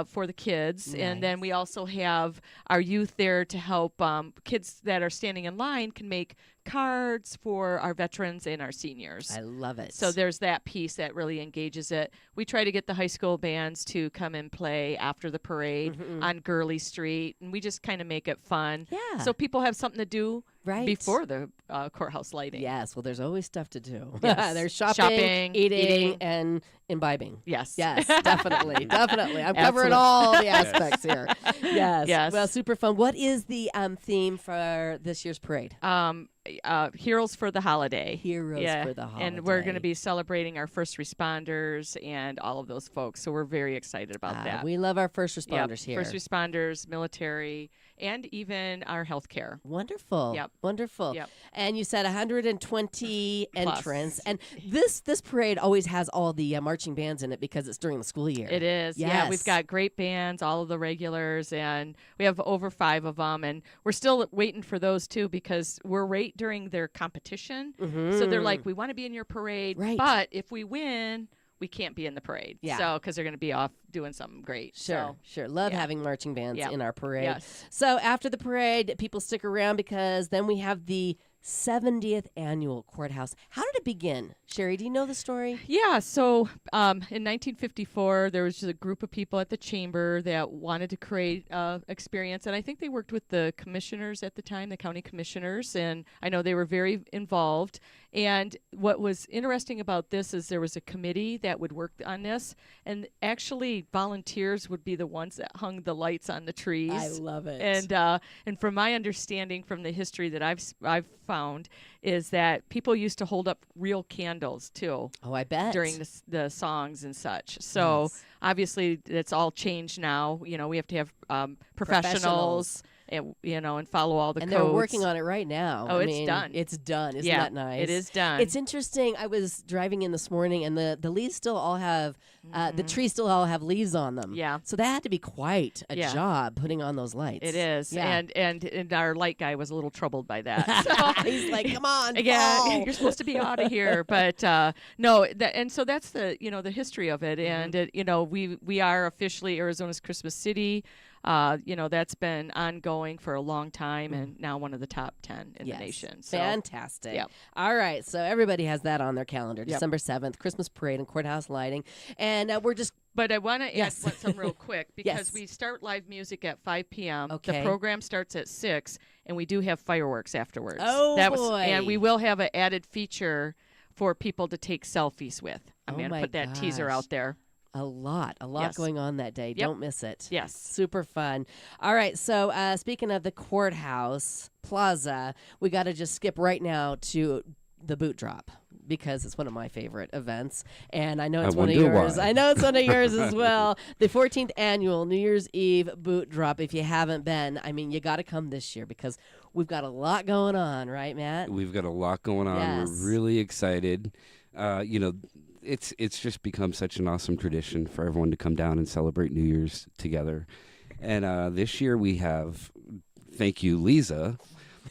S5: for the kids.
S1: Nice.
S5: And then we also have our youth there to help kids that are standing in line can make cards for our veterans and our seniors.
S1: I love it.
S5: So there's that piece that really engages it. We try to get the high school bands to come and play after the parade on Gurley Street, and we just kind of make it fun.
S1: Yeah.
S5: So people have something to do
S1: Right.
S5: before the courthouse lighting.
S1: Yes, well, there's always stuff to do.
S5: Yes.
S1: There's shopping,
S5: Shopping,
S1: eating,
S5: eating.
S1: and imbibing.
S5: Yes.
S1: Yes, definitely, definitely. I'm covering
S5: Absolutely.
S1: all the aspects here. Yes.
S5: Yes.
S1: Well, super fun. What is the theme for this year's parade?
S5: Heroes for the holiday.
S1: Heroes for the holiday.
S5: And we're going to be celebrating our first responders and all of those folks. So we're very excited about that.
S1: We love our first responders
S5: Yep.
S1: here.
S5: First responders, military, and even our healthcare.
S1: Wonderful.
S5: Yep.
S1: Wonderful.
S5: Yep.
S1: And you said 120
S5: Plus.
S1: entrants. And this parade always has all the marching bands in it because it's during the school year.
S5: It is.
S1: Yes.
S5: Yeah, we've got great bands, all of the regulars, and we have over 5 of them. And we're still waiting for those, too, because we're right during their competition. So they're like, we want to be in your parade,
S1: Right.
S5: but if we win, we can't be in the parade.
S1: Yeah.
S5: So, because they're going to be off doing something great.
S1: Sure,
S5: So,
S1: sure. Love
S5: yeah.
S1: having marching bands
S5: Yeah.
S1: in our parade.
S5: Yes.
S1: So after the parade, people stick around because then we have the 70th annual courthouse. How did it begin? Sherry, do you know the story?
S5: Yeah, so in 1954, there was just a group of people at the chamber that wanted to create experience, and I think they worked with the commissioners at the time, the county commissioners, and I know they were very involved. And what was interesting about this is there was a committee that would work on this, and actually volunteers would be the ones that hung the lights on the trees.
S1: I love it.
S5: And from my understanding from the history that I've found is that people used to hold up real candles too.
S1: Oh, I bet.
S5: During the songs and such. So
S1: Yes.
S5: obviously it's all changed now. You know, we have to have professionals. And, and follow all the
S1: and
S5: codes.
S1: they're working on it right now.
S5: Oh,
S1: I
S5: it's
S1: mean,
S5: done.
S1: It's done. Isn't
S5: Yeah,
S1: that nice?
S5: it is done.
S1: It's interesting. I was driving in this morning, and the leaves still all have the trees still all have leaves on them.
S5: Yeah.
S1: So that had to be quite a
S5: Yeah.
S1: job putting on those lights.
S5: It is.
S1: Yeah.
S5: And our light guy was a little troubled by that. So
S1: He's like, come on,
S5: yeah,
S1: fall."
S5: you're supposed to be out of here, but no. And so that's the the history of it, and we are officially Arizona's Christmas City. That's been ongoing for a long time, and now one of the top 10 in
S1: Yes.
S5: the nation. So,
S1: Fantastic.
S5: Yep.
S1: All right. So everybody has that on their calendar.
S5: Yep.
S1: December 7th, Christmas parade and courthouse lighting. And we're just
S5: But I want to
S1: Yes.
S5: add something real quick because
S1: Yes.
S5: we start live music at 5 p.m.
S1: Okay.
S5: The program starts at 6, and we do have fireworks afterwards.
S1: Oh, boy.
S5: And we will have an added feature for people to take selfies with. I'm
S1: Oh
S5: going to
S1: my
S5: put that teaser
S1: gosh.
S5: out there.
S1: a lot
S5: Yes.
S1: going on that day.
S5: Yep.
S1: Don't miss it.
S5: Yes.
S1: Super fun. All right. So speaking of the courthouse plaza, we got to just skip right now to the boot drop because it's one of my favorite events. And I know it's one of
S4: wonder
S1: yours.
S4: why.
S1: I know it's one of yours as well. The 14th annual New Year's Eve boot drop. If you haven't been, I mean, you got to come this year because we've got a lot going on, right, Matt?
S4: We've got a lot going on.
S1: Yes.
S4: We're really excited. It's just become such an awesome tradition for everyone to come down and celebrate New Year's together. And this year we have, thank you, Leza,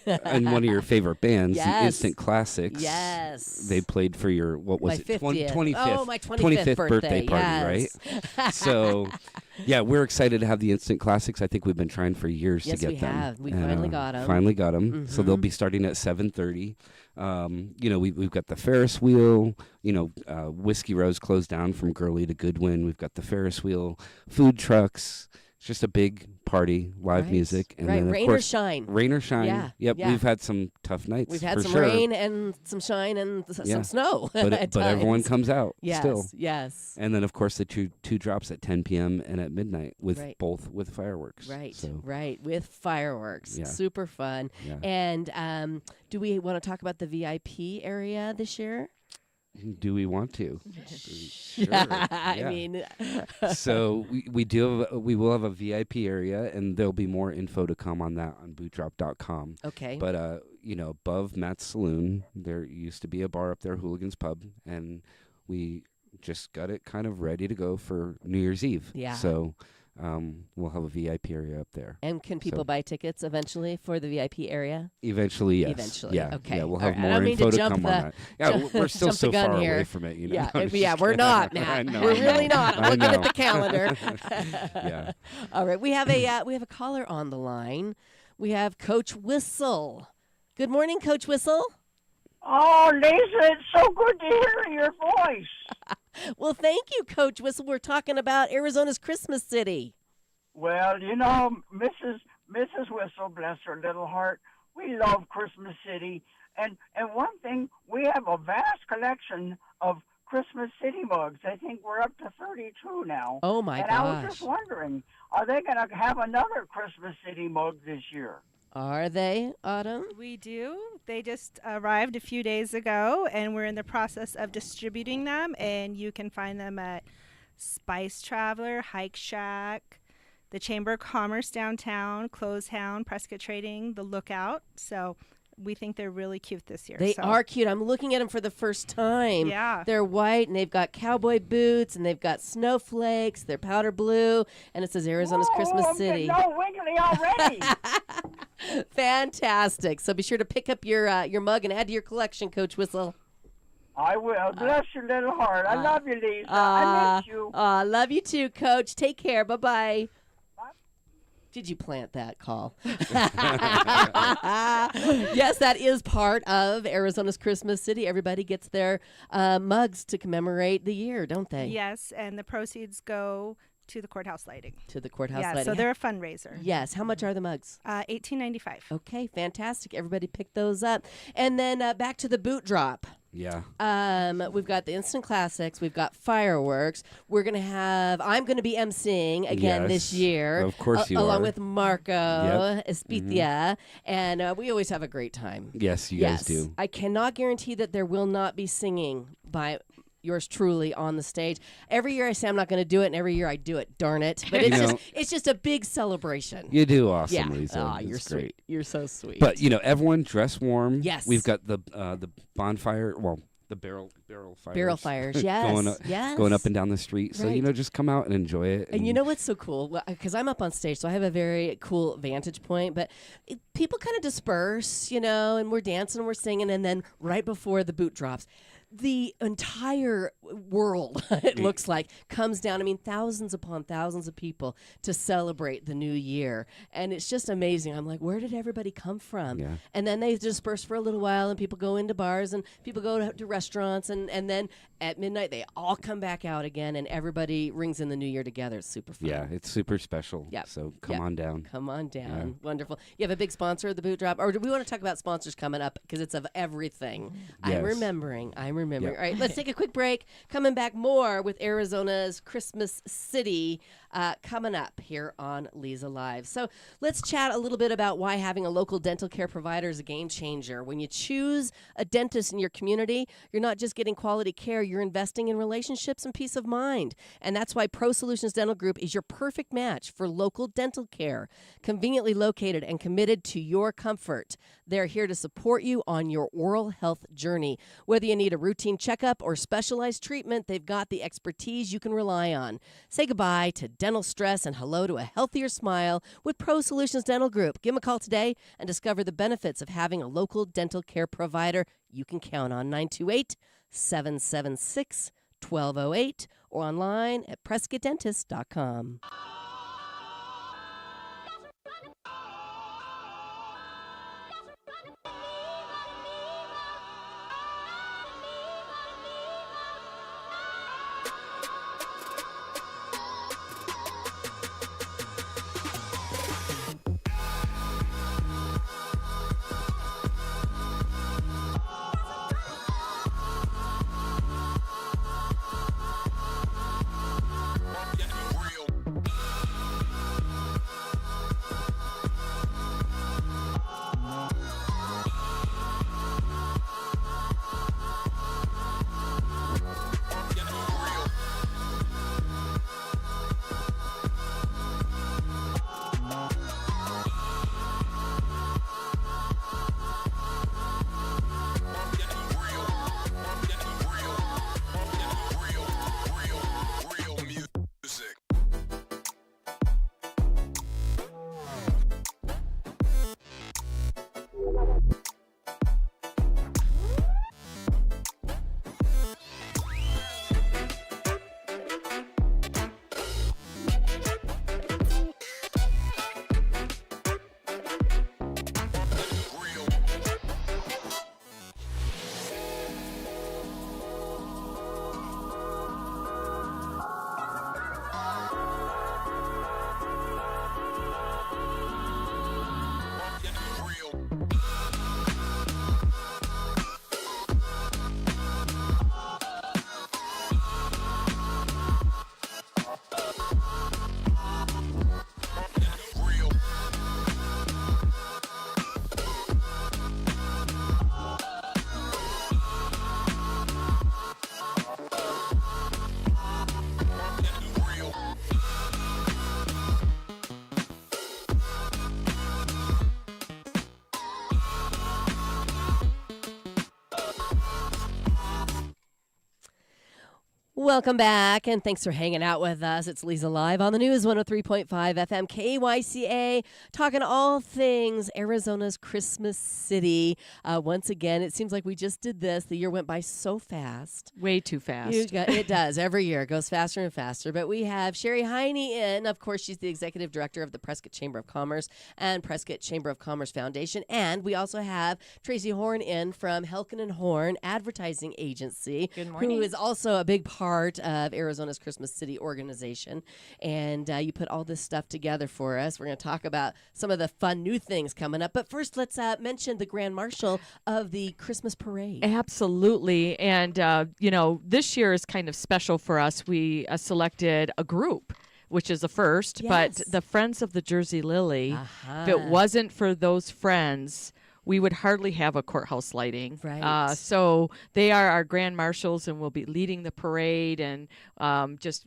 S4: and one of your favorite bands,
S1: Yes.
S4: the Instant Classics.
S1: Yes.
S4: They played for your, what was
S1: My
S4: it?
S1: 50th.
S4: 25th.
S1: Oh, my 25th birthday,
S4: party,
S1: yes.
S4: right? So, yeah, we're excited to have the Instant Classics. I think we've been trying for years
S1: Yes,
S4: to get
S1: we
S4: them.
S1: have. We
S4: And,
S1: finally got 'em.
S4: Finally got them. So they'll be starting at 7:30. We've got the Ferris wheel. Whiskey Rose closed down from Gurley to Goodwin. We've got the Ferris wheel, food trucks, It's just a big party, live music, and then of
S1: rain
S4: course,
S1: or shine.
S4: Rain or shine.
S1: Yeah.
S4: Yep.
S1: Yeah.
S4: We've had some tough nights.
S1: We've had
S4: for
S1: some
S4: sure.
S1: rain and some shine and some snow.
S4: But
S1: at
S4: everyone
S1: times.
S4: comes out
S1: Yes,
S4: still.
S1: yes.
S4: And then of course the two drops at 10 p.m. and at midnight with
S1: Right.
S4: both with fireworks.
S1: Right,
S4: So,
S1: right, with fireworks.
S4: Yeah.
S1: Super fun.
S4: yeah.
S1: And do we want to talk about the VIP area this year?
S4: Do we want to? Sure.
S1: I
S4: yeah.
S1: mean,
S4: So we will have a VIP area, and there'll be more info to come on that on bootdrop.com.
S1: okay.
S4: But above Matt's Saloon, there used to be a bar up there, Hooligans Pub, and we just got it kind of ready to go for New Year's Eve.
S1: Yeah.
S4: So we'll have a VIP area up there.
S1: And can people buy tickets eventually for the VIP area?
S4: Eventually, yes.
S1: Eventually,
S4: Yeah.
S1: okay.
S4: Yeah, we'll
S1: All
S4: have
S1: right. I
S4: more
S1: don't mean
S4: info
S1: to
S4: to
S1: jump
S4: come on that. Yeah, we're still
S1: jump the
S4: so
S1: gun
S4: far
S1: here.
S4: away from it. You know?
S1: Yeah,
S4: I'm just
S1: we're
S4: kidding.
S1: not, Matt.
S4: I know,
S1: we're
S4: I know.
S1: really not. I'm
S4: I
S1: looking at
S4: know.
S1: the calendar.
S4: Yeah.
S1: All right, we have a caller on the line. We have Coach Whistle. Good morning, Coach Whistle.
S8: Oh, Leza, it's so good to hear your voice.
S1: Well, thank you, Coach Whistle. We're talking about Arizona's Christmas City.
S8: Well, Mrs. Whistle, bless her little heart, we love Christmas City. And one thing, we have a vast collection of Christmas City mugs. I think we're up to 32 now.
S1: Oh, my
S8: and
S1: gosh.
S8: I was just wondering, are they going to have another Christmas City mug this year?
S1: Are they, Autumn?
S6: We do. They just arrived a few days ago, and we're in the process of distributing them. And you can find them at Spice Traveler, Hike Shack, the Chamber of Commerce downtown, Clothes Hound, Prescott Trading, the Lookout. So we think they're really cute this year.
S1: They are cute. I'm looking at them for the first time.
S6: Yeah.
S1: They're white, and they've got cowboy boots, and they've got snowflakes. They're powder blue, and it says Arizona's Christmas City.
S8: No, wiggly already.
S1: Fantastic. So be sure to pick up your mug and add to your collection, Coach Whistle.
S8: I will. Bless your little heart. I love you, Leza. I miss you.
S1: Love you too, Coach. Take care. Bye-bye. Did you plant that call? Yes, that is part of Arizona's Christmas City. Everybody gets their mugs to commemorate the year, don't they?
S6: Yes, and the proceeds go to the courthouse lighting.
S1: To the courthouse
S6: Yeah,
S1: lighting.
S6: so they're a fundraiser.
S1: Yes. How much are the mugs?
S6: $18.95.
S1: Okay, fantastic. Everybody pick those up. And then back to the boot drop.
S4: Yeah.
S1: We've got the instant classics. We've got fireworks. I'm going to be emceeing again this
S4: Yes,
S1: year.
S4: of course you
S1: along
S4: are.
S1: with Marco
S4: Yep.
S1: Espitia. And we always have a great time.
S4: Yes, you guys do.
S1: I cannot guarantee that there will not be singing by yours truly on the stage. Every year I say I'm not going to do it, and every year I do it. Darn it! But it's just a big celebration.
S4: You do awesome,
S1: Yeah.
S4: Lisa.
S1: Aw,
S4: It's
S1: you're
S4: great.
S1: sweet. You're so sweet.
S4: But everyone dress warm.
S1: Yes.
S4: We've got the bonfire. Well, the barrel fires.
S1: Barrel fires, yes,
S4: going up and down the street. So
S1: Right.
S4: just come out and enjoy it.
S1: And you know what's so cool? Because I'm up on stage, so I have a very cool vantage point. But people kind of disperse, and we're dancing and we're singing. And then right before the boot drops, the entire world, it looks like, comes down. I mean, thousands upon thousands of people to celebrate the new year. And it's just amazing. I'm like, where did everybody come from?
S4: Yeah.
S1: And then they disperse for a little while, and people go into bars, and people go to restaurants. And then at midnight, they all come back out again, and everybody rings in the new year together. It's super fun.
S4: Yeah, it's super special.
S1: Yep.
S4: So come
S1: Yep.
S4: on down.
S1: Come on down.
S4: Yeah.
S1: Wonderful. You have a big sponsor of the boot drop? Or do we want to talk about sponsors coming up? Because it's of everything. I'm
S4: Yes.
S1: remembering.
S4: Yep.
S1: All right, let's take a quick break. Coming back more with Arizona's Christmas City coming up here on Leza Live. So let's chat a little bit about why having a local dental care provider is a game changer. When you choose a dentist in your community, you're not just getting quality care, you're investing in relationships and peace of mind. And that's why Pro Solutions Dental Group is your perfect match for local dental care, conveniently located and committed to your comfort. They're here to support you on your oral health journey. Whether you need a routine checkup or specialized treatment, they've got the expertise you can rely on. Say goodbye to dental stress and hello to a healthier smile with Pro Solutions Dental Group. Give them a call today and discover the benefits of having a local dental care provider you can count on. 928-776-1208 or online at PrescottDentist.com. Welcome back, and thanks for hanging out with us. It's Leza Live on the News 103.5 FM KYCA, talking all things Arizona's Christmas City. Once again, it seems like we just did this. The year went by so fast.
S5: Way too fast.
S1: It does. Every year it goes faster and faster. But we have Sherry Heine in. Of course, she's the executive director of the Prescott Chamber of Commerce and Prescott Chamber of Commerce Foundation. And we also have Tracy Horn in from Helkin and Horn Advertising Agency.
S9: Good morning.
S1: Who is also a big part of Arizona's Christmas City organization. And you put all this stuff together for us. We're going to talk about some of the fun new things coming up. But first, let's mention the Grand Marshal of the Christmas Parade.
S5: Absolutely. And, this year is kind of special for us. We selected a group, which is a first, but the Friends of the Jersey Lily, if it wasn't for those friends, we would hardly have a courthouse lighting.
S1: Right.
S5: So they are our grand marshals, and we'll be leading the parade, and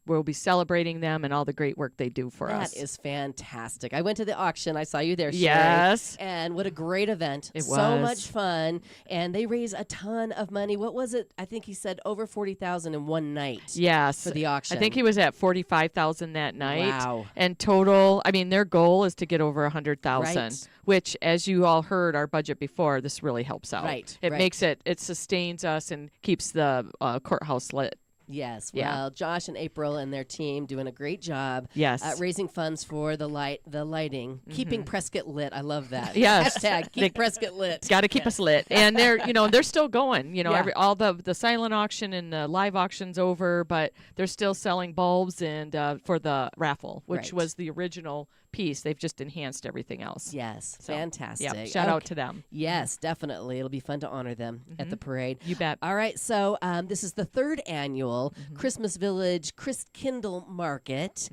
S5: we'll be celebrating them and all the great work they do for us.
S1: That is fantastic. I went to the auction. I saw you there, Sherry.
S5: Yes.
S1: And what a great event.
S5: It
S1: so
S5: was.
S1: much fun. And they raise a ton of money. What was it? I think he said over $40,000 in one night.
S5: Yes.
S1: For the auction.
S5: I think he was at $45,000 that night.
S1: Wow.
S5: And total, their goal is to get over $100,000.
S1: Right.
S5: Which, as you all heard our budget before, this really helps out.
S1: Right,
S5: It
S1: right.
S5: makes it sustains us and keeps the courthouse lit.
S1: Yes.
S5: Yeah.
S1: Well, Josh and April and their team doing a great job.
S5: Yes.
S1: Raising funds for the lighting, keeping Prescott lit. I love that.
S5: Yes.
S1: Hashtag keep Prescott lit.
S5: Got to keep us lit, and they're still going.
S1: Yeah.
S5: All the silent auction and the live auction's over, but they're still selling bulbs and for the raffle, which
S1: Right.
S5: was the original piece. They've just enhanced everything else.
S1: Yes.
S5: So,
S1: Fantastic.
S5: Yeah. Shout out to them.
S1: Yes, definitely. It'll be fun to honor them at the parade.
S5: You bet.
S1: All right, so this is the third annual Christmas Village Christkindl Market.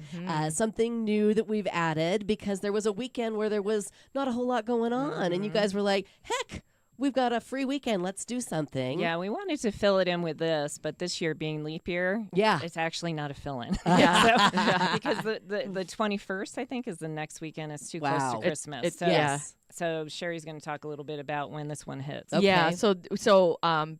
S1: Something new that we've added because there was a weekend where there was not a whole lot going on, and you guys were like, heck, we've got a free weekend. Let's do something.
S9: Yeah, we wanted to fill it in with this, but this year being leap year, it's actually not a fill-in. Because the 21st, I think, is the next weekend. It's too close to Christmas.
S1: Yes.
S9: So Sherry's going to talk a little bit about when this one hits.
S1: Okay.
S5: Yeah. So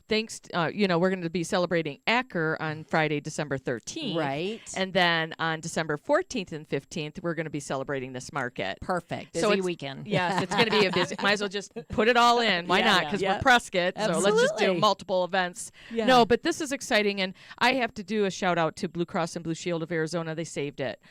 S5: thanks. We're going to be celebrating Acker on Friday, December 13th.
S1: Right.
S5: And then on December 14th and 15th, we're going to be celebrating this market.
S1: Perfect.
S9: Busy weekend.
S5: Yes, it's going to be a busy. Might as well just put it all in. Why not? Because we're Prescott, so let's just do
S1: Absolutely.
S5: multiple events.
S1: Yeah.
S5: No, but this is exciting, and I have to do a shout out to Blue Cross and Blue Shield of Arizona. They saved it.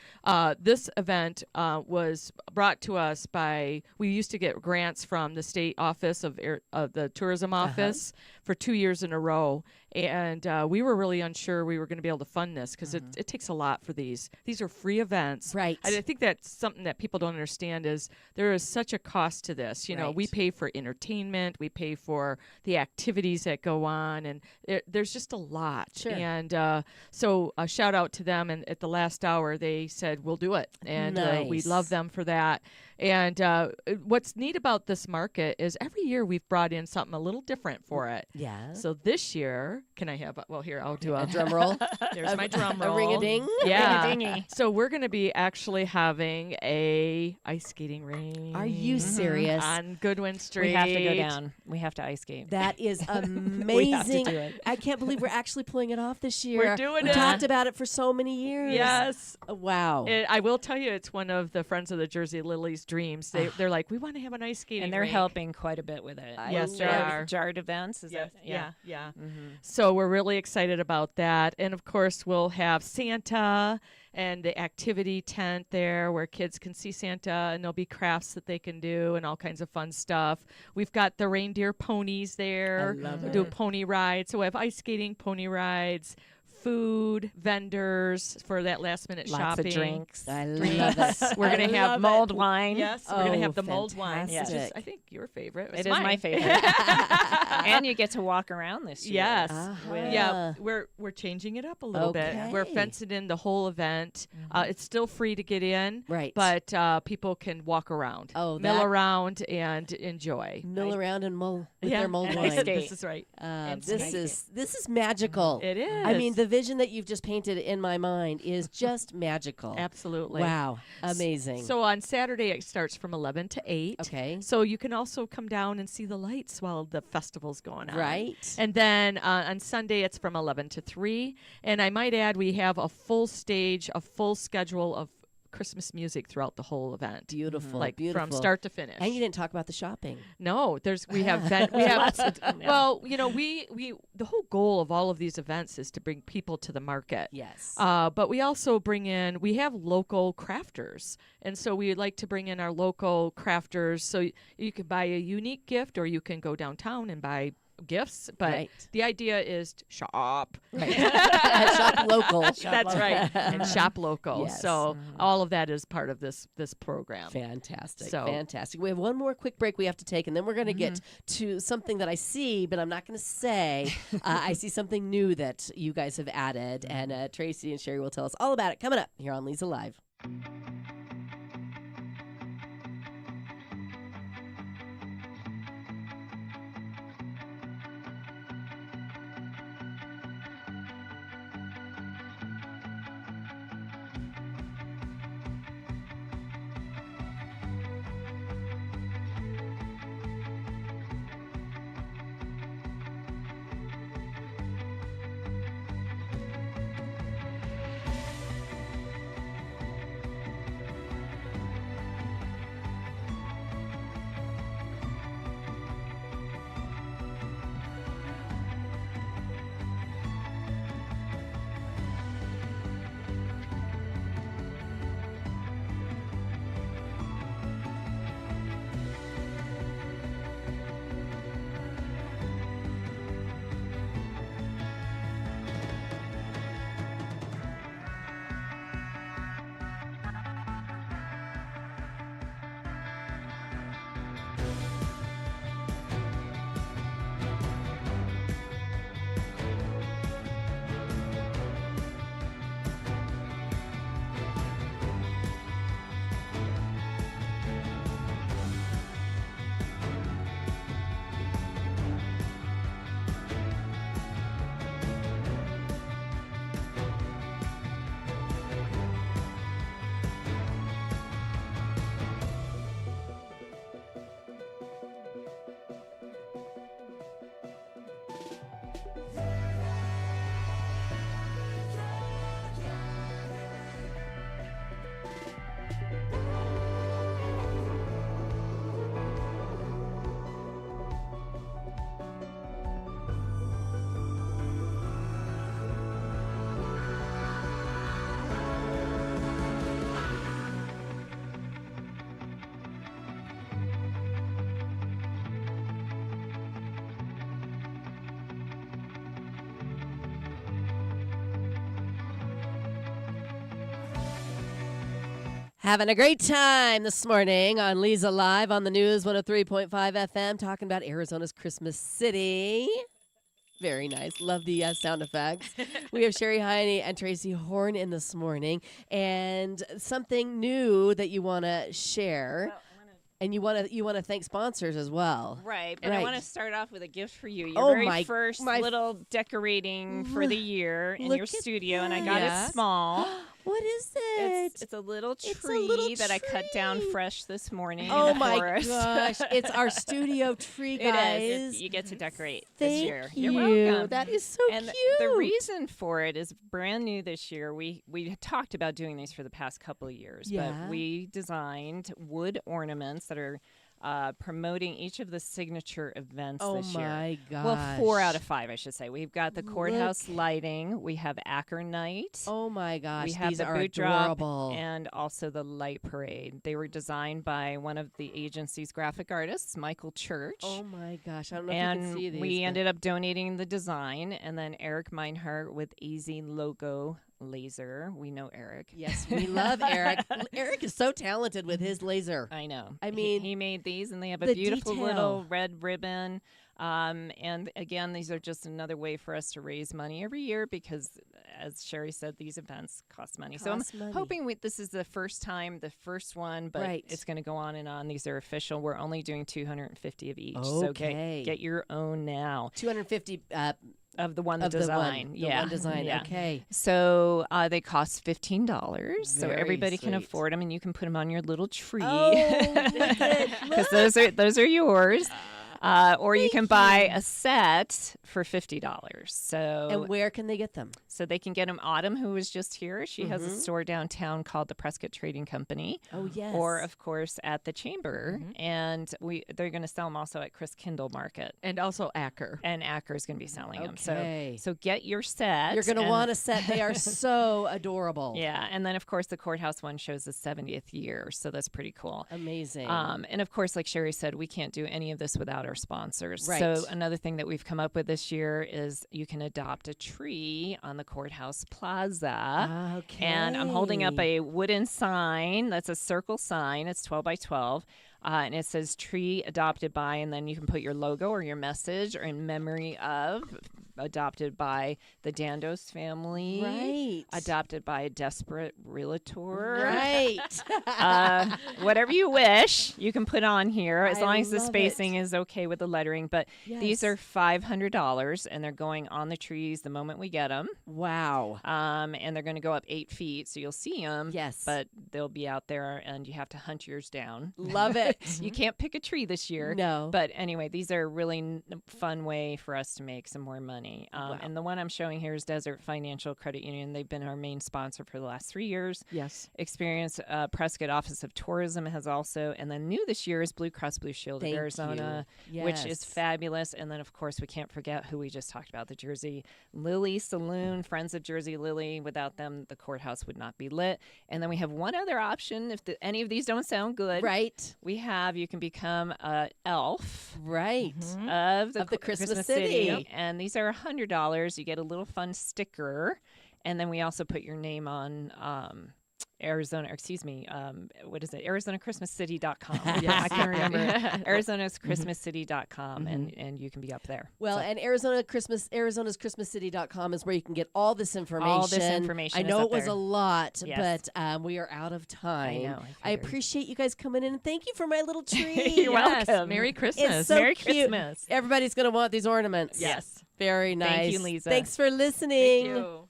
S5: This event was brought to us by. We used to get grants from the state office of the tourism office for 2 years in a row. And we were really unsure we were going to be able to fund this because it takes a lot for these. These are free events.
S1: Right.
S5: I think that's something that people don't understand is there is such a cost to this. We pay for entertainment. We pay for the activities that go on. And there's just a lot.
S1: Sure.
S5: And so a shout out to them. And at the last hour, they said, we'll do it. And we
S1: Nice.
S5: love them for that. And what's neat about this market is every year we've brought in something a little different for it.
S1: Yeah.
S5: So this year, can I have? Well, here I'll do
S1: A drum roll.
S5: There's my drum roll.
S1: A ring-a-ding.
S5: Yeah.
S9: Ring-a-dingy.
S5: So we're going to be actually having a ice skating ring.
S1: Are you serious?
S5: On Goodwin Street.
S9: We have to go down. We have to ice skate.
S1: That is amazing.
S9: We have to do it.
S1: I can't believe we're actually pulling it off this year.
S5: We're doing
S1: we
S5: it.
S1: talked about it for so many years.
S5: Yes.
S1: Wow.
S5: I will tell you, it's one of the Friends of the Jersey Lilies' dreams. They're like, we want to have an ice skating
S9: And they're
S5: rink.
S9: helping quite a bit with it.
S5: Yes, they are.
S9: Jarred events. Is
S5: Yes,
S9: that?
S5: yeah. So we're really excited about that. And of course, we'll have Santa and the activity tent there where kids can see Santa, and there'll be crafts that they can do and all kinds of fun stuff. We've got the reindeer ponies there.
S1: I love
S5: We'll do
S1: it.
S5: pony rides. So we have ice skating, pony rides, food, vendors for that last minute
S9: Lots
S5: shopping.
S9: of drinks.
S1: I love it.
S5: We're going to have
S9: mulled wine.
S5: Yes, we're going to
S1: Oh,
S5: have the mulled wine, which is,
S1: fantastic.
S5: I think, your favorite.
S9: It
S5: It's
S9: is my
S5: mine.
S9: favorite. And you get to walk around this year.
S5: Yes.
S1: Uh-huh.
S5: Yeah, we're changing it up a little bit. We're
S1: Okay.
S5: fencing in the whole event. It's still free to get in,
S1: Right.
S5: but people can walk around,
S1: Oh,
S5: mill
S1: that-
S5: around, and enjoy.
S1: Mill around and mull with
S5: Yeah,
S1: their mulled
S9: and
S1: wine.
S9: ice skate.
S5: This is right.
S1: This is magical.
S5: It is.
S1: I mean, the vision that you've just painted in my mind is just magical.
S5: Absolutely.
S1: Wow. Amazing.
S5: So on Saturday, it starts from 11 to 8.
S1: Okay.
S5: So you can also come down and see the lights while the festival's going on.
S1: Right.
S5: And then on Sunday, it's from 11 to 3. And I might add, we have a full stage, a full schedule of Christmas music throughout the whole event.
S1: Beautiful,
S5: like
S1: beautiful.
S5: from start to finish.
S1: And you didn't talk about the shopping.
S5: No, we have well, we the whole goal of all of these events is to bring people to the market.
S1: Yes.
S5: But we also we have local crafters, and so we like to bring in our local crafters. So you can buy a unique gift, or you can go downtown and buy gifts, but the idea is to shop.
S1: Shop local.
S5: That's right. And shop local.
S1: Yes.
S5: So all of that is part of this program.
S1: Fantastic.
S5: So,
S1: fantastic. We have one more quick break we have to take, and then we're going to get to something that I see, but I'm not going to say. I see something new that you guys have added, and Tracy and Sherry will tell us all about it coming up here on Leza Live. Having a great time this morning on Leza Live on the News 103.5 FM, talking about Arizona's Christmas City. Very nice. Love the sound effects. We have Sherry Heine and Tracy Horn in this morning, and something new that you want to share.
S9: Well,
S1: and you want to thank sponsors as well.
S9: Right. But I want to start off with a gift for you. Your
S1: Oh,
S9: very first little decorating for the year in your studio, and I got it small.
S1: What is it?
S9: It's a little tree that I cut down fresh this morning.
S1: Oh
S9: in the
S1: my
S9: forest.
S1: gosh. It's our studio tree, guys.
S9: It is. You get to decorate
S1: Thank
S9: this year.
S1: you.
S9: You're welcome.
S1: That is so
S9: and
S1: cute.
S9: The reason for it is brand new this year. We talked about doing these for the past couple of years, but we designed wood ornaments that are promoting each of the signature events this year.
S1: Oh my gosh.
S9: Well, 4 out of 5, I should say. We've got the courthouse lighting. We have Acker Night.
S1: Oh my gosh.
S9: We have
S1: These
S9: the
S1: are
S9: boot
S1: adorable.
S9: drop and also the light parade. They were designed by one of the agency's graphic artists, Michael Church.
S1: Oh my gosh. I don't know if you can see these.
S9: We ended up donating the design, and then Eric Meinhardt with AZ Logo Laser. We know Eric.
S1: Yes, we love Eric. Eric is so talented with his laser.
S9: I know.
S1: I mean,
S9: he made these, and they have
S1: the
S9: a beautiful
S1: detail.
S9: little red ribbon. And again, these are just another way for us to raise money every year because, as Sherry said, these events cost money. So I'm hoping this is the first one, but it's going to go on and on. These are official. We're only doing 250 of each.
S1: Okay.
S9: So get your own now.
S1: 250
S9: Of the one design.
S1: The one design. Okay.
S9: So they cost $15. So
S1: Very
S9: everybody can
S1: sweet.
S9: afford them, and you can put them on your little tree.
S1: Oh,
S9: Because those are yours. Or you can buy a set for $50. So
S1: and where can they get them?
S9: So they can get them. Autumn, who was just here, she has a store downtown called the Prescott Trading Company.
S1: Oh, yes.
S9: Or of course at the Chamber, and they're going to sell them also at Chris Kindle Market,
S5: and also Acker.
S9: And Acker is going to be selling them.
S1: Okay.
S9: So get your set.
S1: You're going to want a set. They are so adorable.
S9: Yeah, and then of course the courthouse one shows the 70th year, so that's pretty cool.
S1: Amazing.
S9: And of course, like Sherry said, we can't do any of this without our sponsors.
S1: Right.
S9: So another thing that we've come up with this year is you can adopt a tree on the courthouse plaza.
S1: Okay.
S9: And I'm holding up a wooden sign that's a circle sign. It's 12 by 12. And it says tree adopted by, and then you can put your logo or your message or in memory of, adopted by the Dandos family.
S1: Right.
S9: Adopted by a desperate realtor.
S1: Right.
S9: Whatever you wish, you can put on here as
S1: I
S9: long as the
S1: love
S9: spacing
S1: it.
S9: is okay with the lettering. But these
S1: Yes.
S9: are $500, and they're going on the trees the moment we get them.
S1: Wow.
S9: And they're going to go up 8 feet, so you'll see them.
S1: Yes.
S9: But they'll be out there, and you have to hunt yours down.
S1: Love it.
S9: You can't pick a tree this year.
S1: No.
S9: But anyway, these are a really fun way for us to make some more money.
S1: Wow.
S9: And the one I'm showing here is Desert Financial Credit Union. They've been our main sponsor for the last 3 years.
S5: Yes.
S9: Experience Prescott Office of Tourism has also, and then new this year is Blue Cross Blue Shield
S1: Thank
S9: of Arizona,
S1: you.
S9: which is
S1: Yes.
S9: fabulous. And then, of course, we can't forget who we just talked about, the Jersey Lily Saloon, Friends of Jersey Lily. Without them, the courthouse would not be lit. And then we have one other option if any of these don't sound good.
S1: Right.
S9: You can become an elf.
S1: Right.
S9: Of the
S1: Christmas City. Yep.
S9: And these are $100. You get a little fun sticker. And then we also put your name on ArizonaChristmasCity.com.
S5: Yes.
S9: I can't remember. ArizonaChristmasCity.com, and you can be up there.
S1: Well,
S9: So-
S1: and ArizonaChristmasCity.com is where you can get all this information.
S9: All this information
S1: I
S9: is
S1: know
S9: up
S1: it was
S9: there.
S1: a lot,
S9: Yes.
S1: but we are out of time.
S9: I know, I
S1: I
S9: figured.
S1: appreciate you guys coming in, and thank you for my little tree.
S9: You're
S5: Yes.
S9: welcome.
S5: Merry Christmas.
S1: It's so
S9: Merry
S1: cute.
S9: Christmas.
S1: Everybody's going to want these ornaments.
S9: Yes.
S1: Very nice.
S9: Thank you, Leza.
S1: Thanks for listening.
S5: Thank you.